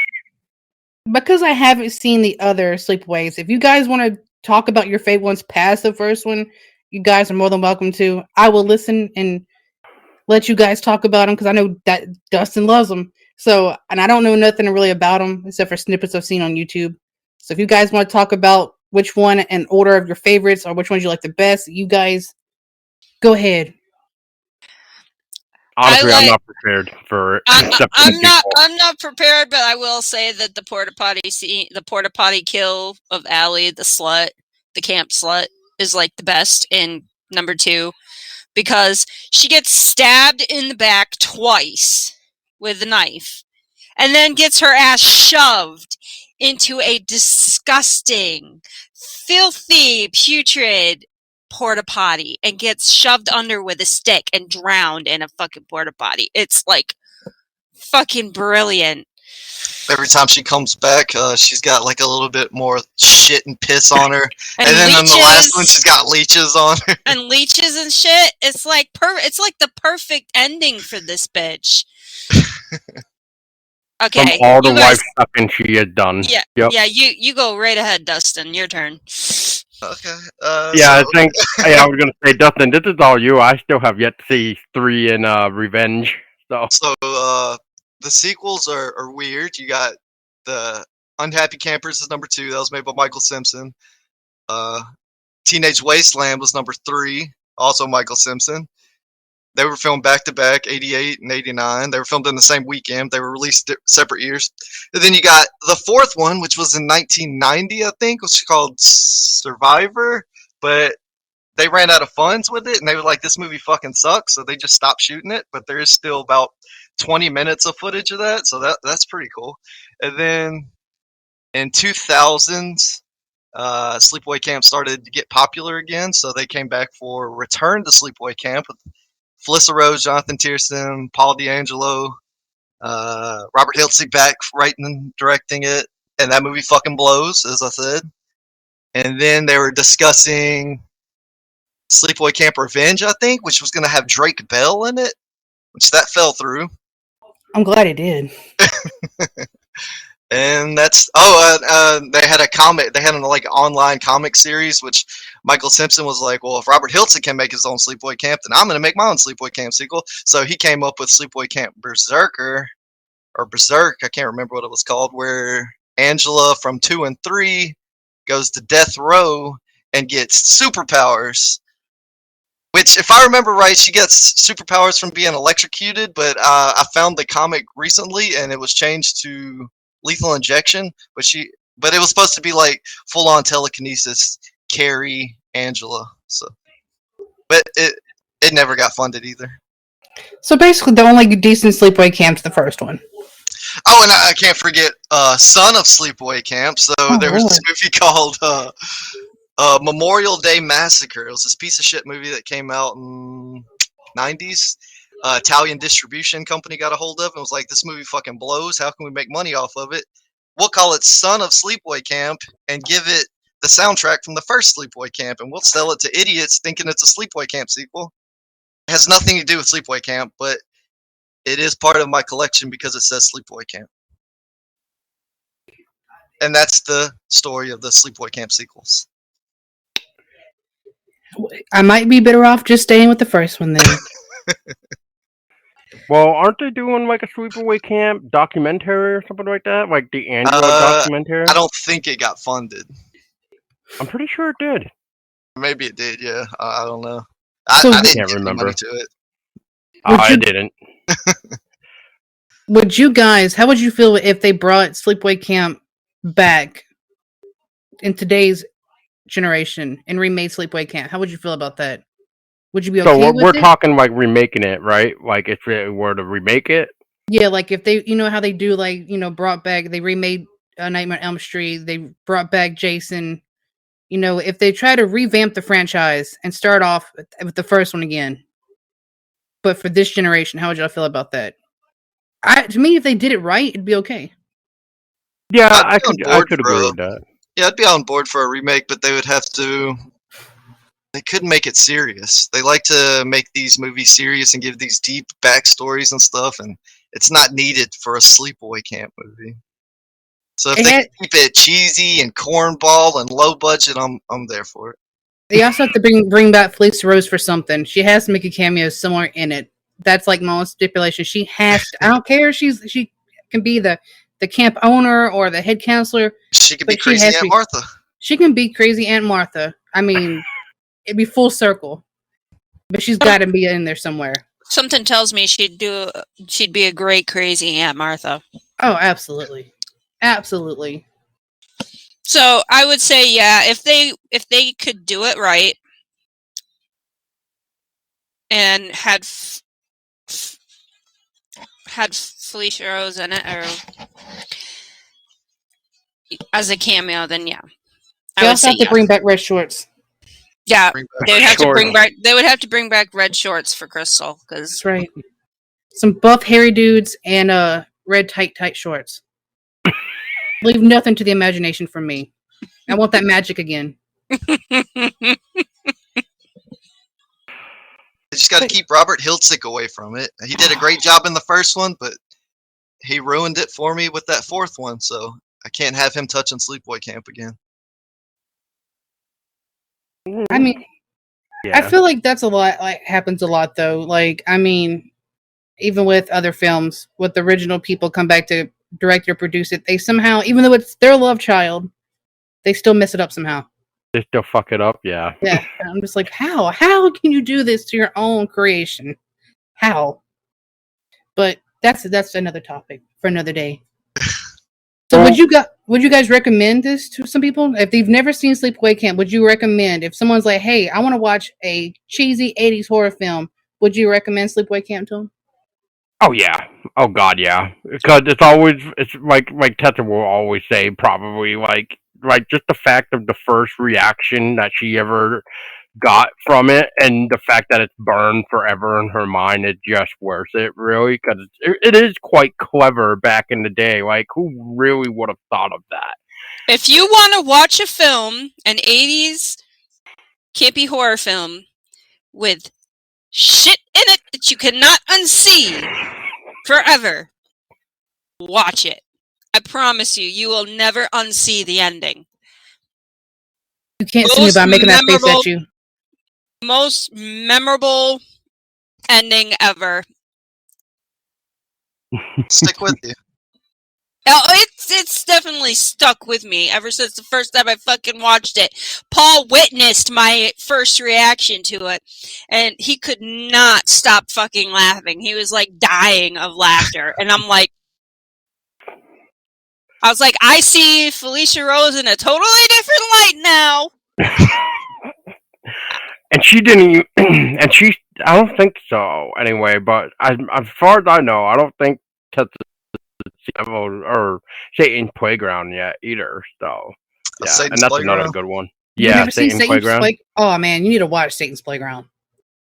because I haven't seen the other Sleepaways. If you guys want to talk about your favorite ones past the first one, you guys are more than welcome to. I will listen and let you guys talk about them because I know that Dustin loves them. So, and I don't know nothing really about them except for snippets I've seen on YouTube. So, if you guys want to talk about which one and order of your favorites or which ones you like the best, you guys go ahead. Honestly, I'm not prepared for I'm not prepared, but I will say that the porta potty kill of Allie, the camp slut, is like the best in number 2 because she gets stabbed in the back twice with a knife and then gets her ass shoved into a disgusting, filthy, putrid porta potty and gets shoved under with a stick and drowned in a fucking porta potty. It's like fucking brilliant. Every time she comes back, she's got like a little bit more shit and piss on her, and then in the last one, she's got leeches on her and leeches and shit. It's like it's like the perfect ending for this bitch. Okay, from all the wife sucking she had done. Yeah, yep. Yeah. You go right ahead, Dustin. Your turn. Okay. I think I was gonna say, Dustin, this is all you. I still have yet to see 3 in Revenge. So the sequels are weird. You got the Unhappy Campers is number 2. That was made by Michael Simpson. Teenage Wasteland was number 3, also Michael Simpson. They were filmed back to back, 88 and 89. They were filmed in the same weekend. They were released separate years. And then you got the 4th one, which was in 1990, I think, which was called Survivor. But they ran out of funds with it, and they were like, this movie fucking sucks, so they just stopped shooting it. But there is still about 20 minutes of footage of that, so that's pretty cool. And then in 2000s, Sleepaway Camp started to get popular again, so they came back for Return to Sleepaway Camp with Felissa Rose, Jonathan Tiersten, Paul D'Angelo, Robert Hiltzy back writing and directing it, and that movie fucking blows, as I said. And then they were discussing Sleepaway Camp Revenge, I think, which was going to have Drake Bell in it, which that fell through. I'm glad it did. And that's they had a comic. They had an online comic series, which Michael Simpson was like, well, if Robert Hiltzy can make his own Sleepaway Camp, then I'm going to make my own Sleepaway Camp sequel. So he came up with Sleepaway Camp Berserker, or Berserk, I can't remember what it was called, where Angela from 2 and 3 goes to death row and gets superpowers. Which, if I remember right, she gets superpowers from being electrocuted, but I found the comic recently, and it was changed to lethal injection. But it was supposed to be like full-on telekinesis, carry Angela. So, but it never got funded either. So basically, the only decent Sleepaway Camp's the first one. Oh, and I can't forget Son of Sleepaway Camp. So there was this movie called Memorial Day Massacre. It was this piece of shit movie that came out in 90s. Italian distribution company got a hold of it and was like, this movie fucking blows. How can we make money off of it? We'll call it Son of Sleepaway Camp and give it the soundtrack from the first Sleepaway Camp, and we'll sell it to idiots thinking it's a Sleepaway Camp sequel. It has nothing to do with Sleepaway Camp, but it is part of my collection because it says Sleepaway Camp. And that's the story of the Sleepaway Camp sequels. I might be better off just staying with the first one then. Well, aren't they doing like a Sleepaway Camp documentary or something like that? Like the Angela documentary? I don't think it got funded. I'm pretty sure it did. Maybe it did, yeah. I don't know. So I didn't can't give remember. money to it. I didn't. How would you feel if they brought Sleepaway Camp back in today's generation and remade Sleepaway Camp? How would you feel about that? Would you be okay with it? So we're talking like remaking it, right? Like if they were to remake it? Yeah, like if they, how they do, like, brought back, they remade Nightmare on Elm Street, they brought back Jason. If they try to revamp the franchise and start off with the first one again, but for this generation, how would y'all feel about that? To me, if they did it right, it'd be okay. Yeah, I could agree with that. Yeah, I'd be on board for a remake, but they would have to. They couldn't make it serious. They like to make these movies serious and give these deep backstories and stuff, and it's not needed for a Sleepaway Camp movie. So if they keep it cheesy and cornball and low budget, I'm there for it. They also have to bring back Felissa Rose for something. She has to make a cameo somewhere in it. That's like my own stipulation. She has to, I don't care if she can be the camp owner or the head counselor. She could be But she crazy has to Aunt be- Martha. She can be crazy Aunt Martha. I mean, it'd be full circle. But she's got to be in there somewhere. Something tells me she'd be a great crazy Aunt Martha. Oh, absolutely. Absolutely. So I would say, yeah, if they could do it right and had Felicia Rose in it or as a cameo, then yeah, They I would also say have to yes. bring back red shorts. Yeah, Bring back they would have to Shorts. bring back red shorts for Crystal because That's right. Some buff hairy dudes and red tight shorts. Leave nothing to the imagination from me. I want that magic again. They just got to keep Robert Hiltzik away from it. He did a great job in the first one, but he ruined it for me with that fourth one. So I can't have him touching Sleepaway Camp again. I mean, Yeah. I feel like that's a lot. Like happens a lot though. Like I mean, even with other films, with the original people come back to direct or produce it, they somehow, even though it's their love child, they still mess it up somehow. They still fuck it up, yeah. Yeah, I'm just like, how? How can you do this to your own creation? How? But that's another topic for another day. So would you guys recommend this to some people if they've never seen Sleepaway Camp? Would you recommend if someone's like, hey, I want to watch a cheesy '80s horror film? Would you recommend Sleepaway Camp to them? Oh yeah. Oh god, yeah. Because it's like Tessa will always say probably like just the fact of the first reaction that she ever got from it and the fact that it's burned forever in her mind, it just worth it really because it is quite clever back in the day. Like who really would have thought of that? if you want to watch a film, an '80s campy horror film with shit in it that you cannot unsee forever, watch it. I promise you, you will never unsee the ending. You can't see me by making that face at you. Most memorable ending ever. Stick with you. Oh, it's definitely stuck with me ever since the first time I fucking watched it. Paul witnessed my first reaction to it, and he could not stop fucking laughing. He was like dying of laughter, and I was like, I see Felicia Rose in a totally different light now. And she didn't. And she, I don't think so. Anyway, but as far as I know, I don't think Tessa or Satan's Playground yet either. So yeah, Satan's and that's Playground? another good one. You've Yeah, never seen Satan's Playground. Oh man, you need to watch Satan's Playground.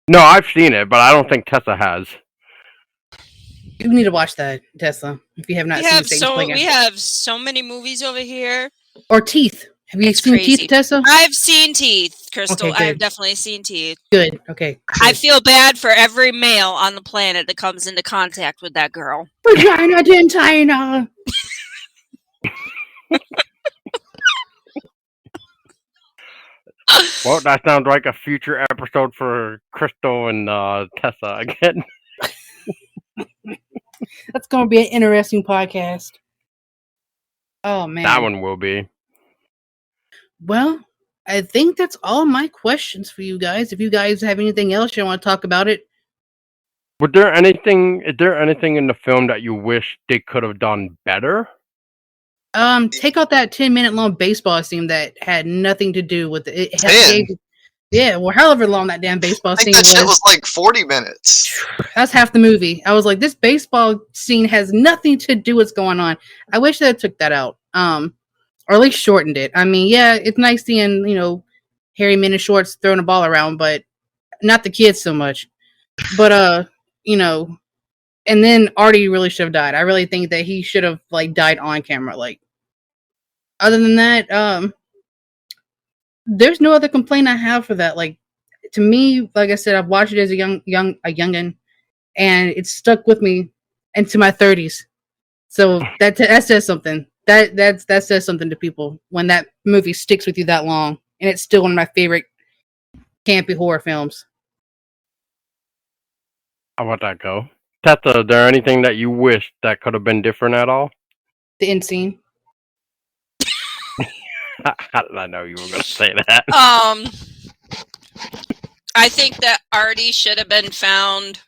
No, I've seen it, but I don't think Tessa has. You need to watch that, Tessa, if you have not seen Satan's Playground. We have so many movies over here. Or Teeth. Have you seen crazy. Teeth, Tessa? I've seen Teeth, Crystal. Okay, I've definitely seen Teeth. Good. Okay. Good. I feel bad for every male on the planet that comes into contact with that girl. Vagina dentina. Well, that sounds like a future episode for Crystal and Tessa again. That's going to be an interesting podcast. Oh, man. That one will be. Well, I think that's all my questions for you guys. If you guys have anything else you want to talk about it. Is there anything in the film that you wish they could have done better? Take out that 10-minute long baseball scene that had nothing to do with it. 10? Yeah, well, however long that damn baseball I think scene that shit was like 40 minutes. That's half the movie. I was like, this baseball scene has nothing to do with what's going on. I wish they took that out. Or at least shortened it. I mean, yeah, it's nice seeing, hairy men in shorts throwing a ball around, but not the kids so much. But and then Artie really should have died. I really think that he should have died on camera. Other than that, there's no other complaint I have for that. To me, like I said, I've watched it as a youngin, and it's stuck with me into my 30s. So that says something. That says something to people when that movie sticks with you that long, and it's still one of my favorite campy horror films. I'll let that go. Tessa, is there anything that you wish that could have been different at all? The end scene. How did I know you were going to say that? I think that Artie should have been found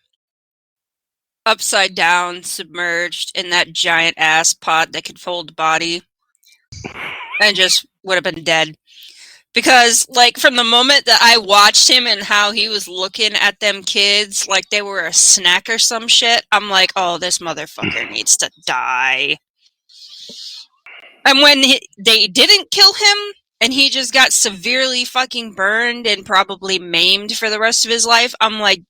upside down, submerged in that giant ass pod that could fold the body, and just would have been dead. Because, like, from the moment that I watched him and how he was looking at them kids like they were a snack or some shit, I'm like, oh, this motherfucker needs to die. And when they didn't kill him, and he just got severely fucking burned and probably maimed for the rest of his life, I'm like,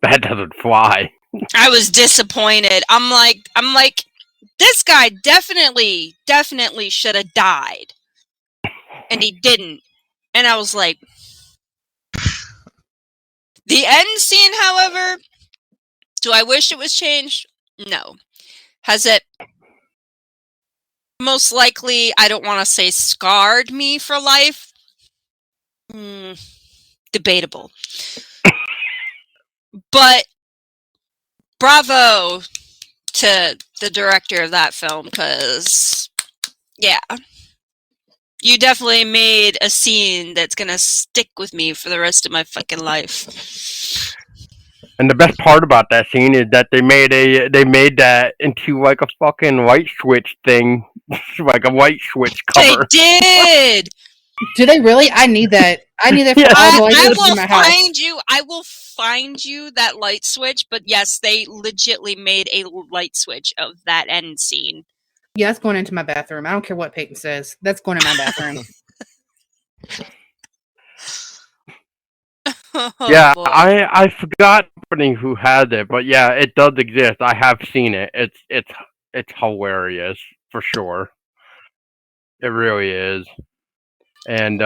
That doesn't fly. I was disappointed. I'm like, this guy definitely should have died. And he didn't. And I was like, the end scene, however, do I wish it was changed? No. Has it most likely, I don't want to say scarred me for life? Debatable. But bravo to the director of that film, because, yeah, you definitely made a scene that's gonna stick with me for the rest of my fucking life. And the best part about that scene is that they made that into like a fucking light switch thing, like a light switch cover. They did. Do they really? I need that. I need that for all the light switches in my house. I will find you that light switch. But yes, they legitly made a light switch of that end scene. Yeah, that's going into my bathroom. I don't care what Peyton says. That's going in my bathroom. Yeah, I forgot who had it, but yeah, it does exist. I have seen it. It's hilarious for sure. It really is. And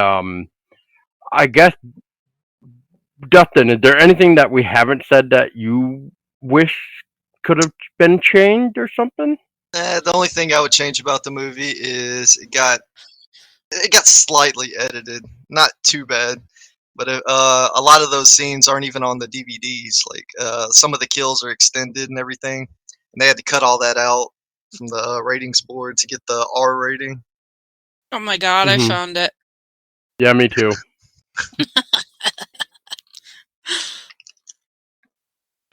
I guess, Dustin, is there anything that we haven't said that you wish could have been changed or something? The only thing I would change about the movie is it got slightly edited, not too bad, but a lot of those scenes aren't even on the DVDs. Like some of the kills are extended and everything, and they had to cut all that out from the ratings board to get the R rating. Oh my god, I found it. Yeah, me too.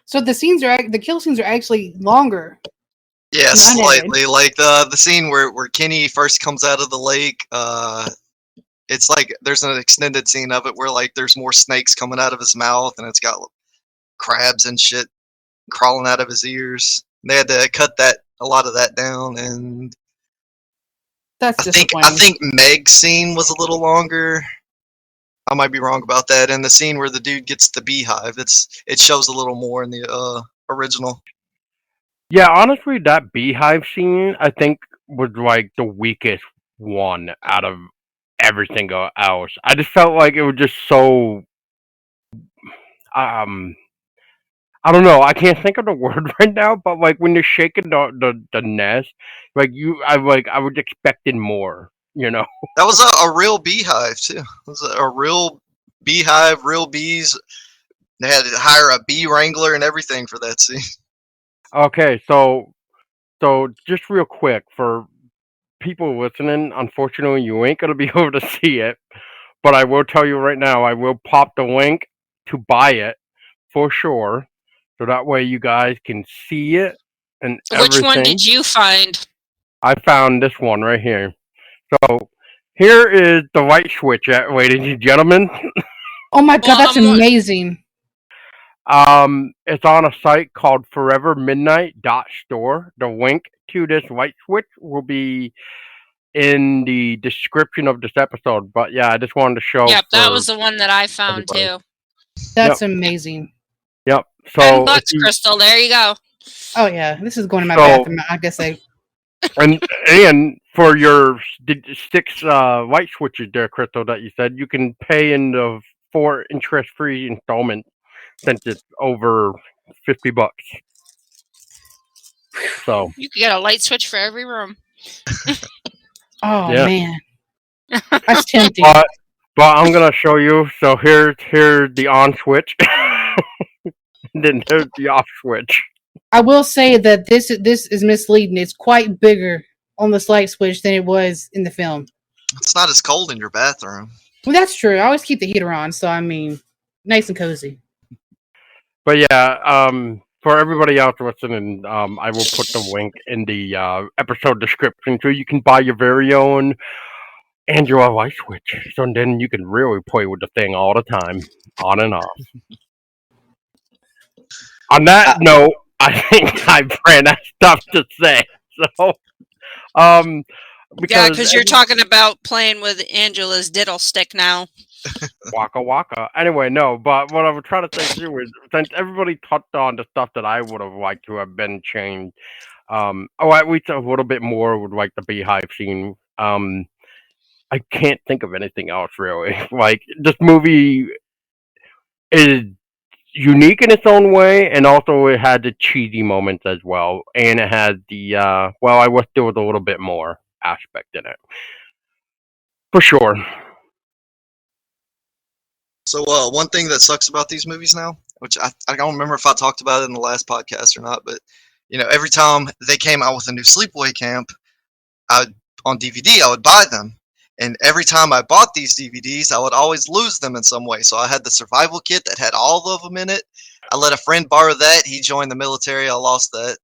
So the kill scenes are actually longer. Yeah, slightly. Like the scene where Kenny first comes out of the lake. It's like there's an extended scene of it where like there's more snakes coming out of his mouth, and it's got crabs and shit crawling out of his ears. They had to cut a lot of that down, and that's disappointing. I think Meg's scene was a little longer. I might be wrong about that. And the scene where the dude gets the beehive, it shows a little more in the original. Yeah, honestly, that beehive scene I think was like the weakest one out of everything else. I just felt like it was just so I don't know. I can't think of the word right now, but like when you're shaking the nest, like I was expecting more. You know, that was a real beehive too. It was a real beehive, real bees. They had to hire a bee wrangler and everything for that scene. Okay, so just real quick for people listening, unfortunately, you ain't gonna be able to see it, but I will tell you right now, I will pop the link to buy it for sure, so that way you guys can see it and everything. Which one did you find? I found this one right here. So here is the light switch, ladies and gentlemen. Oh my god, that's amazing. It's on a site called forevermidnight.store. The link to this light switch will be in the description of this episode. But yeah, I just wanted to show. Yep, that was the one that I found too. That's amazing. Yep. So $10, Crystal. There you go. Oh yeah, this is going in my bathroom. I guess and for your 6 light switches there, Crystal, that you said, you can pay in the 4 interest-free installments since it's over $50. So you can get a light switch for every room. Oh man, that's tempting. But I'm gonna show you. So here's the on switch, and then here's the off switch. I will say that this is misleading. It's quite bigger on the light switch than it was in the film. It's not as cold in your bathroom. Well, that's true. I always keep the heater on, so I mean, nice and cozy. But yeah, for everybody else listening, I will put the link in the episode description so you can buy your very own Android light switch. So then you can really play with the thing all the time, on and off. On that note, I think I've ran out of stuff to say. So, Yeah, because because you're talking about playing with Angela's diddle stick now. waka waka. Anyway, no, but what I was trying to say too is since everybody touched on the stuff that I would have liked to have been changed, at least a little bit more with like the beehive scene. I can't think of anything else really. Like this movie is unique in its own way, and also it had the cheesy moments as well, and it had the I wish there was a little bit more aspect in it, for sure. So one thing that sucks about these movies now, which I don't remember if I talked about it in the last podcast or not, but every time they came out with a new Sleepaway Camp, on DVD, I would buy them. And every time I bought these DVDs, I would always lose them in some way. So I had the survival kit that had all of them in it. I let a friend borrow that. He joined the military. I lost that.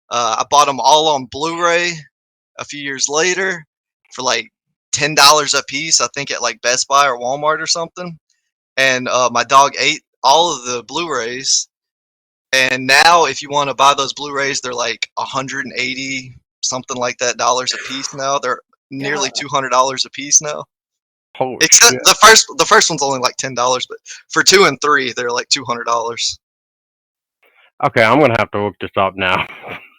I bought them all on Blu-ray a few years later for like $10 a piece, I think at like Best Buy or Walmart or something. And my dog ate all of the Blu-rays. And now if you want to buy those Blu-rays, they're like 180 something like that dollars a piece now. They're nearly $200 a piece now. Holy Except shit. the first one's only like $10, but for 2 and 3, they're like $200. Okay, I'm gonna have to look this up now.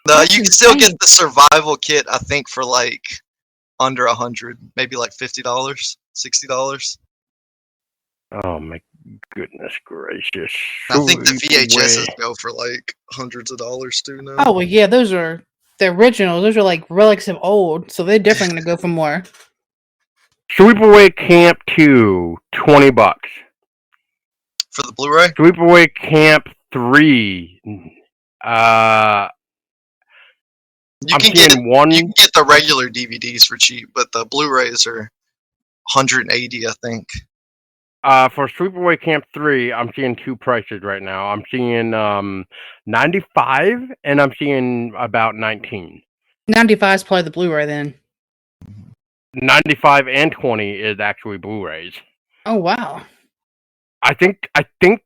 No, That's you can still insane. get the survival kit, I think, for like under 100, maybe like $50, $60. Oh my goodness gracious! I think the VHSs Sleepaway. go for like hundreds of dollars too now. Oh well, yeah, those are the originals. Those are like relics of old, so they're definitely gonna go for more. Sleepaway Camp 2, $20. For the Blu-ray? Sleepaway Camp 3, You I'm can seeing one. You can get the regular DVDs for cheap, but the Blu-rays are 180, I think. For Sleepaway Camp 3, I'm seeing two prices right now. I'm seeing 95 and I'm seeing about 19. 95 is probably the Blu-ray then. 95 and 20 is actually Blu-rays. Oh wow. I think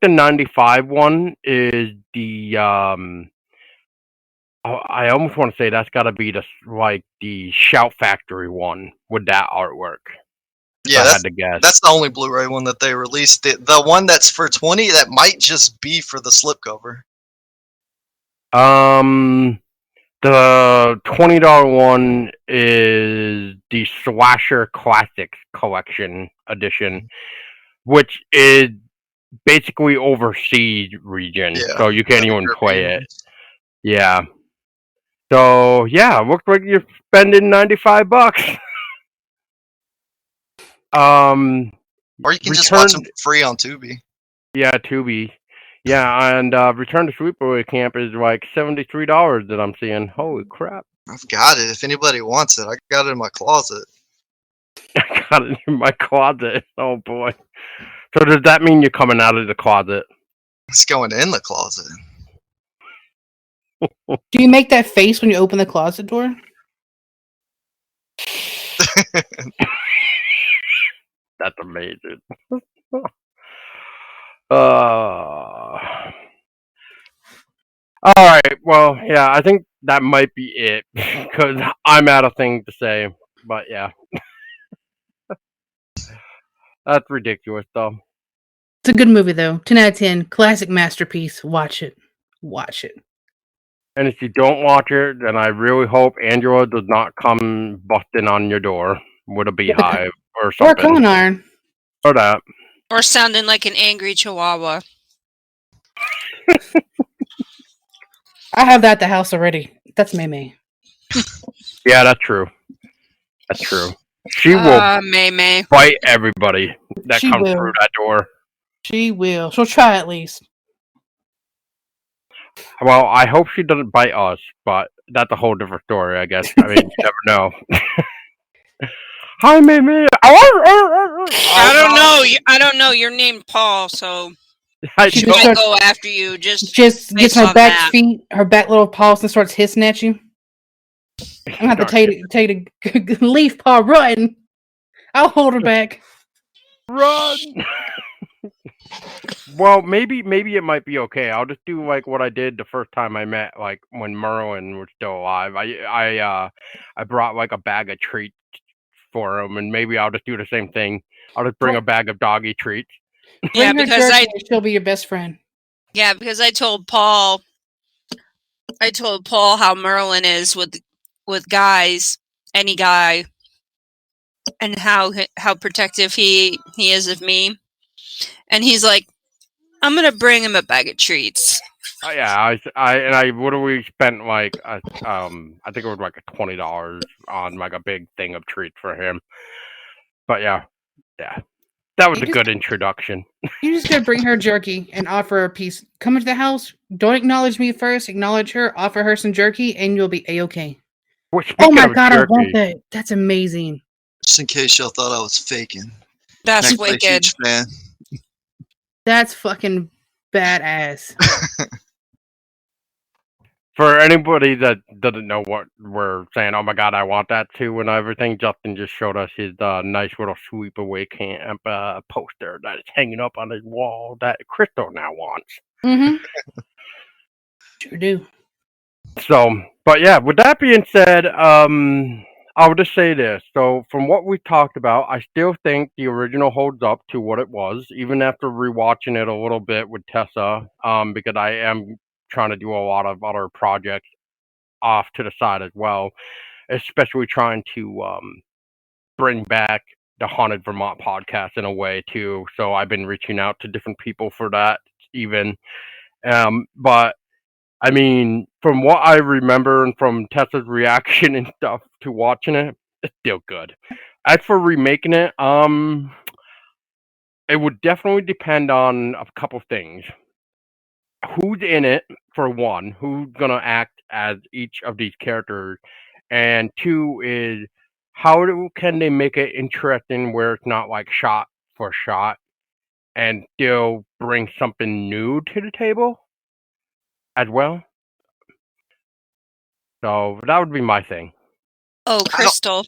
the 95 one is the I almost want to say that's got to be the Shout Factory one with that artwork. Yeah, I had to guess. That's the only Blu-ray one that they released. The one that's for 20, that might just be for the slipcover. The $20 one is the Slasher Classics Collection edition, which is basically overseas region, Yeah, so you can't even European play it. ones. Yeah. So yeah, looks like you're spending $95. Or you can just watch them free on Tubi. Yeah, Tubi. Yeah, and Return to Sleepaway Camp is like $73 that I'm seeing. Holy crap! I've got it. If anybody wants it, I got it in my closet. I got it in my closet. Oh boy. So does that mean you're coming out of the closet? It's going in the closet. Do you make that face when you open the closet door? That's amazing. All right. Well, yeah, I think that might be it because I'm out of things to say. But yeah, that's ridiculous, though. It's a good movie though. 10 out of 10. Classic masterpiece. Watch it. Watch it. And if you don't watch it, then I really hope Angela does not come busting on your door with a beehive or Or a something. curling iron. Or that. Or sounding like an angry chihuahua. I have that at the house already. That's me. Yeah, that's true. That's true. She will May. bite everybody that She comes will. through that door. She will. She'll try at least. Well, I hope she doesn't bite us, but that's a whole different story, I guess. I mean, you never know. Hi, Mimi. I don't know. I don't know. You're named Paul, so I She she just might don't. starts, go after you just gets based her on back that. feet, her back little paws, and starts hissing at you. I'm gonna have to tell you to leave, Paul. Run. I'll hold her back. Run. Well, maybe it might be okay. I'll just do like what I did the first time I met, like when Merlin was still alive. I brought like a bag of treats for him, and maybe I'll just do the same thing. I'll just bring a bag of doggy treats. Yeah, Bring her because jerky, and she'll be your best friend. I told Paul how Merlin is with guys, any guy, and how protective he is of me. And he's like, I'm gonna bring him a bag of treats. Yeah, what do we spent like I think it was like $20 on like a big thing of treats for him. But yeah, that was a good introduction. You just gotta bring her jerky and offer her a piece. Come into the house. Don't acknowledge me first. Acknowledge her. Offer her some jerky, and you'll be a-okay. Well, Oh speaking my of god, I want jerky, that. That's amazing. Just in case y'all thought I was faking. That's Actually, a wicked. huge fan. That's fucking badass. for anybody that doesn't know what we're saying, oh my god, I want that too, and everything. Justin just showed us his nice little Sleepaway camp poster that is hanging up on his wall that Chrystello now wants. Mm-hmm. Sure do. So, but yeah, with that being said, I would just say this. So, from what we talked about, I still think the original holds up to what it was, even after rewatching it a little bit with Tessa, because I am trying to do a lot of other projects off to the side as well, especially trying to bring back the Haunted Vermont podcast in a way too. So, I've been reaching out to different people for that, even. But I mean, from what I remember and from Tessa's reaction and stuff to watching it, it's still good. As for remaking it, it would definitely depend on a couple things. Who's in it, for one, who's gonna act as each of these characters, and two is can they make it interesting where it's not like shot for shot and still bring something new to the table as well. So that would be my thing. Oh, Crystal.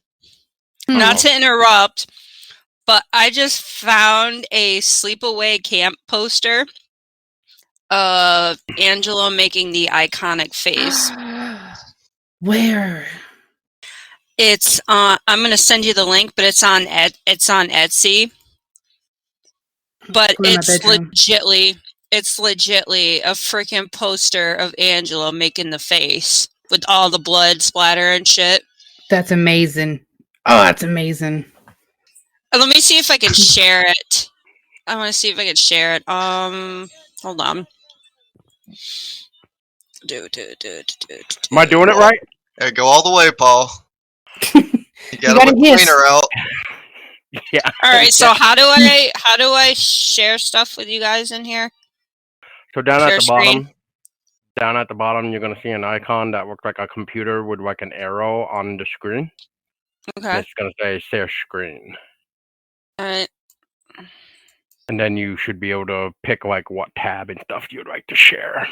Hmm. Not to interrupt, but I just found a Sleepaway camp poster of Angela making the iconic face. Where? It's I'm gonna send you the link, but it's on Etsy. But Put it in my bedroom. it's legitly a freaking poster of Angela making the face with all the blood splatter and shit. That's amazing. Oh, that's amazing. Let me see if I can share it. I want to see if I can share it. Hold on. Am I doing it right? There, go all the way, Paul. You gotta gotta whip the hiss. wiener out. Yeah. All right. So how do I share stuff with you guys in here? So down Share at the screen? bottom, you're gonna see an icon that looks like a computer with like an arrow on the screen. Okay. And it's gonna say share screen. All right. And then you should be able to pick like what tab and stuff you'd like to share.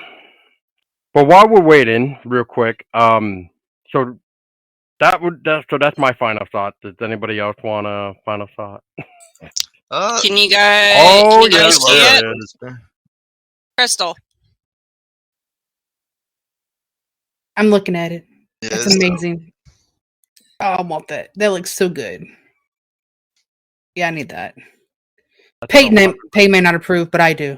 But while we're waiting, real quick, so that's my final thought. Does anybody else want a final thought? Can you guys? Oh, can you guys yes, see there it? it is. Crystal. I'm looking at it. Yeah, That's it's dope. amazing. Oh, I want that. That looks so good. Yeah, I need that. That's Peyton may not approve, but I do.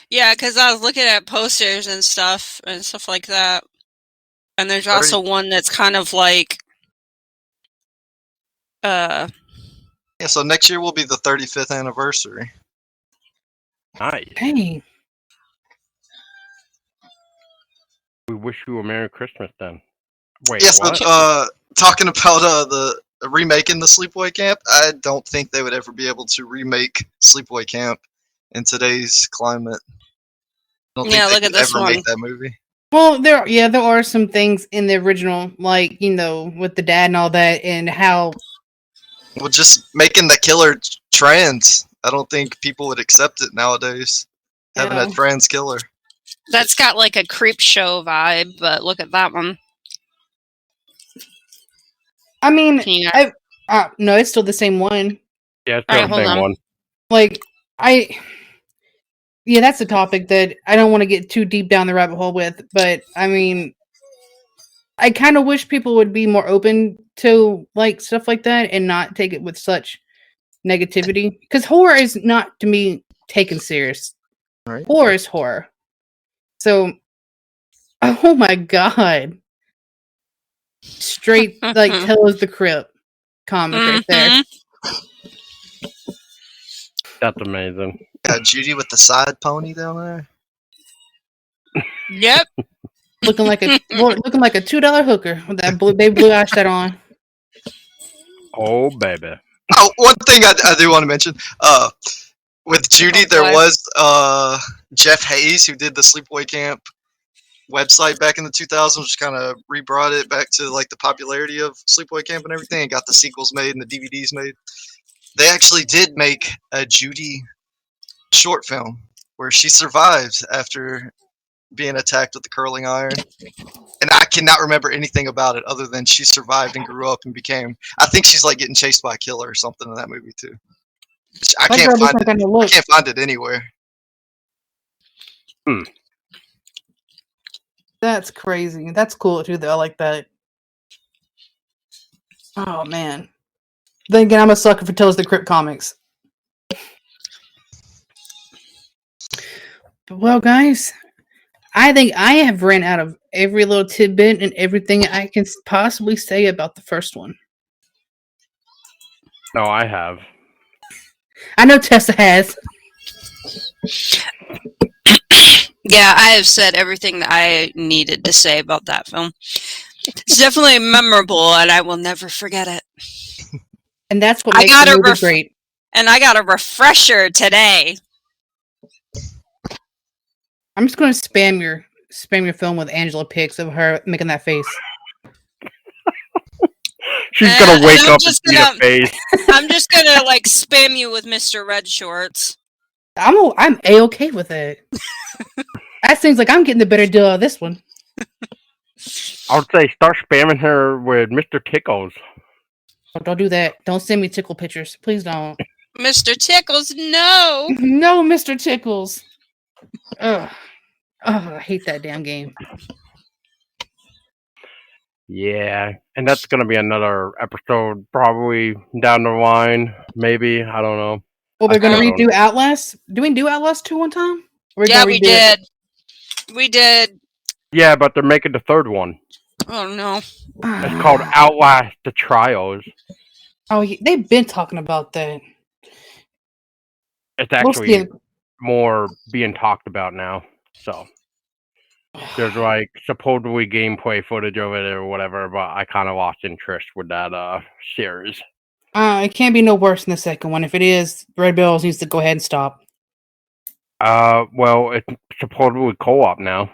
Yeah, because I was looking at posters and stuff like that. And there's also one that's kind of like Yeah, so next year will be the 35th anniversary. nice. Hey. We wish you a Merry Christmas then. Wait, Yes, what? talking about the remaking the Sleepaway Camp, I don't think they would ever be able to remake Sleepaway Camp in today's climate. I don't Yeah, think look they at could this ever one. make that movie. Well, there are some things in the original, like with the dad and all that, and how. Well, just making the killer trans, I don't think people would accept it nowadays. Having a trans killer. That's got like a creep show vibe, but look at that one. I mean, Can you no, it's still the same one. Yeah, it's All right, the hold same on. one. Like yeah, that's a topic that I don't want to get too deep down the rabbit hole with. But I mean, I kind of wish people would be more open to like stuff like that and not take it with such negativity. Because horror is not to me taken serious. Right. Horror is horror. So, oh my god, straight like Tale of the Crypt comic right there. Mhm. That's amazing. Got Judy with the side pony down there. Yep. looking like a $2 hooker with that blue eye shut on. Oh, baby. Oh, one thing I do want to mention. With Judy, there was Jeff Hayes who did the Sleepaway Camp website back in the 2000s, which kind of rebrought it back to like the popularity of Sleepaway Camp and everything, and got the sequels made and the DVDs made. They actually did make a Judy short film where she survived after being attacked with the curling iron. And I cannot remember anything about it other than she survived and grew up and became. I think she's like getting chased by a killer or something in that movie too. I can't find it. I can't find it anywhere. That's crazy. That's cool too, though. I like that. Oh man. Then again, I'm a sucker for Tales of the Crypt comics. But well, guys, I think I have ran out of every little tidbit and everything I can possibly say about the first one. No, I have. I know Tessa has. Yeah, I have said everything that I needed to say about that film. It's definitely memorable, and I will never forget it. And that's what makes the movie great. And I got a refresher today. I'm just going to spam your film with Angela pics of her making that face. She's gonna wake up and see a face. I'm just gonna like spam you with Mr. Red Shorts. I'm A-okay with it. That seems like I'm getting the better deal of this one. I would say start spamming her with Mr. Tickles. Oh, don't do that. Don't send me tickle pictures. Please don't. Mr. Tickles, no! No, Mr. Tickles. Ugh. Oh, I hate that damn game. Yeah, and that's gonna be another episode probably down the line. Maybe, I don't know. Well, we're gonna redo Outlast. Did we do Outlast 2 one time? Yeah, we did. We did. Yeah, but they're making the third one. Oh no! It's called Outlast: The Trials. Oh, they've been talking about that. It's actually more being talked about now. So there's like supposedly gameplay footage of it or whatever, but I kind of lost interest with that series. It can't be no worse than the second one. If it is, Red Bills needs to go ahead and stop. Well, it's supposedly co-op now.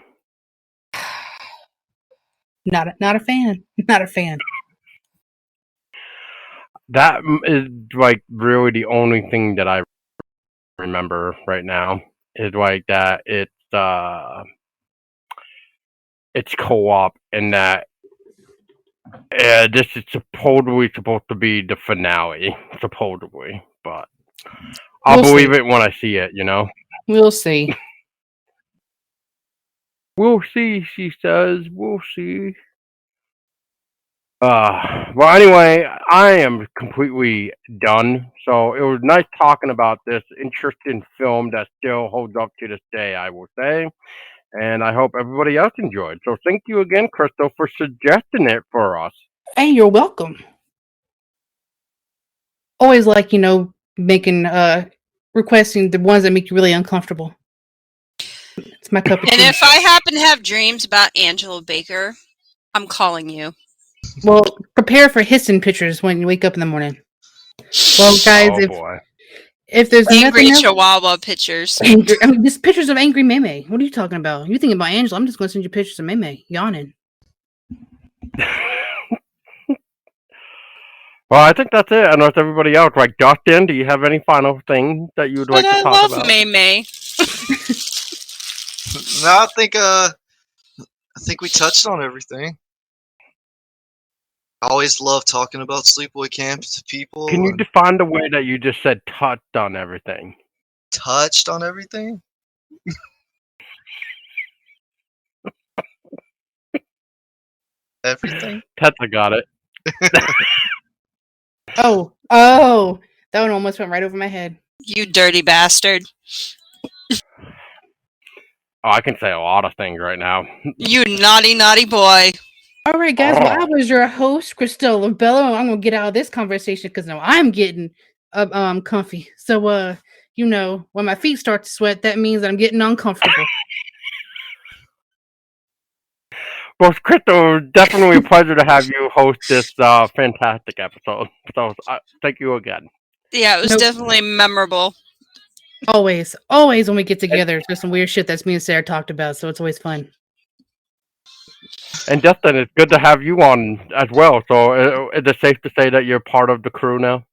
Not a fan. Not a fan. That is like really the only thing that I remember right now is like that it's co-op and that this is supposedly supposed to be the finale, supposedly, but I'll believe it when I see it, you know? We'll see. We'll see, she says. We'll see. Well, anyway, I am completely done. So it was nice talking about this interesting film that still holds up to this day, I will say. And I hope everybody else enjoyed. So thank you again, Crystal, for suggesting it for us. Hey, you're welcome. Always like, making, requesting the ones that make you really uncomfortable. It's my cup of tea. And if I happen to have dreams about Angela Baker, I'm calling you. Well, prepare for hissing pictures when you wake up in the morning. Well, guys, Oh boy. if there's Angry nothing else, Chihuahua pictures. just pictures of angry Meme. What are you talking about? You thinking about Angela? I'm just going to send you pictures of Meme yawning. Well, I think that's it. Unless everybody else, like Dustin, do you have any final thing that you would But like to I talk love about? May. No, I think we touched on everything. I always love talking about sleepaway camps to people. Can you and define the way that you just said touched on everything? touched on everything? Everything? Tessa got it. Oh, that one almost went right over my head. You dirty bastard. Oh, I can say a lot of things right now. You naughty, naughty boy. All right, guys. Well, I was your host, Chrystello. I'm gonna get out of this conversation because now I'm getting comfy. So when my feet start to sweat, that means I'm getting uncomfortable. Well, Crystal, definitely a pleasure to have you host this fantastic episode. So thank you again. Yeah, it was definitely memorable. Always when we get together, there's some weird shit that's me and Sarah talked about, so it's always fun. And Dustin, it's good to have you on as well. So is it safe to say that you're part of the crew now?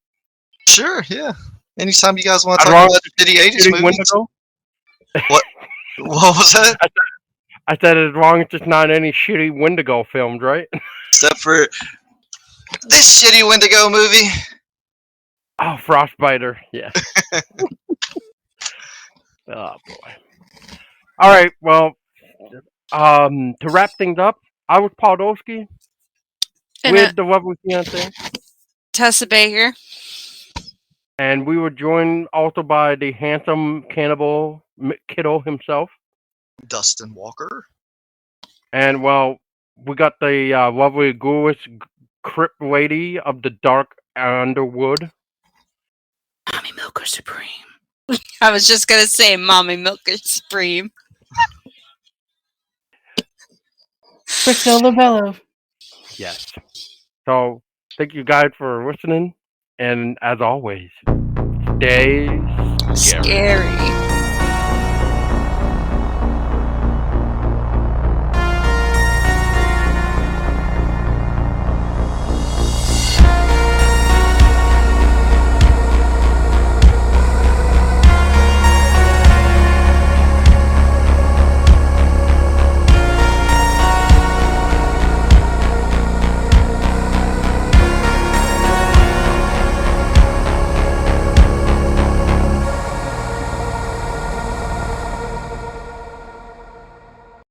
Sure, yeah. Anytime you guys want to talk about shitty 80s movies. What was that? I said as long as it's not any shitty Wendigo films, right? Except for this shitty Wendigo movie. Oh, Frostbiter, yeah. Oh boy. All right, well, to wrap things up, I was Paul Dulski with the lovely fiance, Tessa Baker. and we were joined also by the handsome cannibal kiddo himself, Dustin Walker. and well, we got the lovely ghoulish crypt lady of the dark underwood, Mommy Milker Supreme. I was just gonna say Mommy Milker Supreme. Chrystello Bello. Yes. So thank you guys for listening, and as always, stay scary.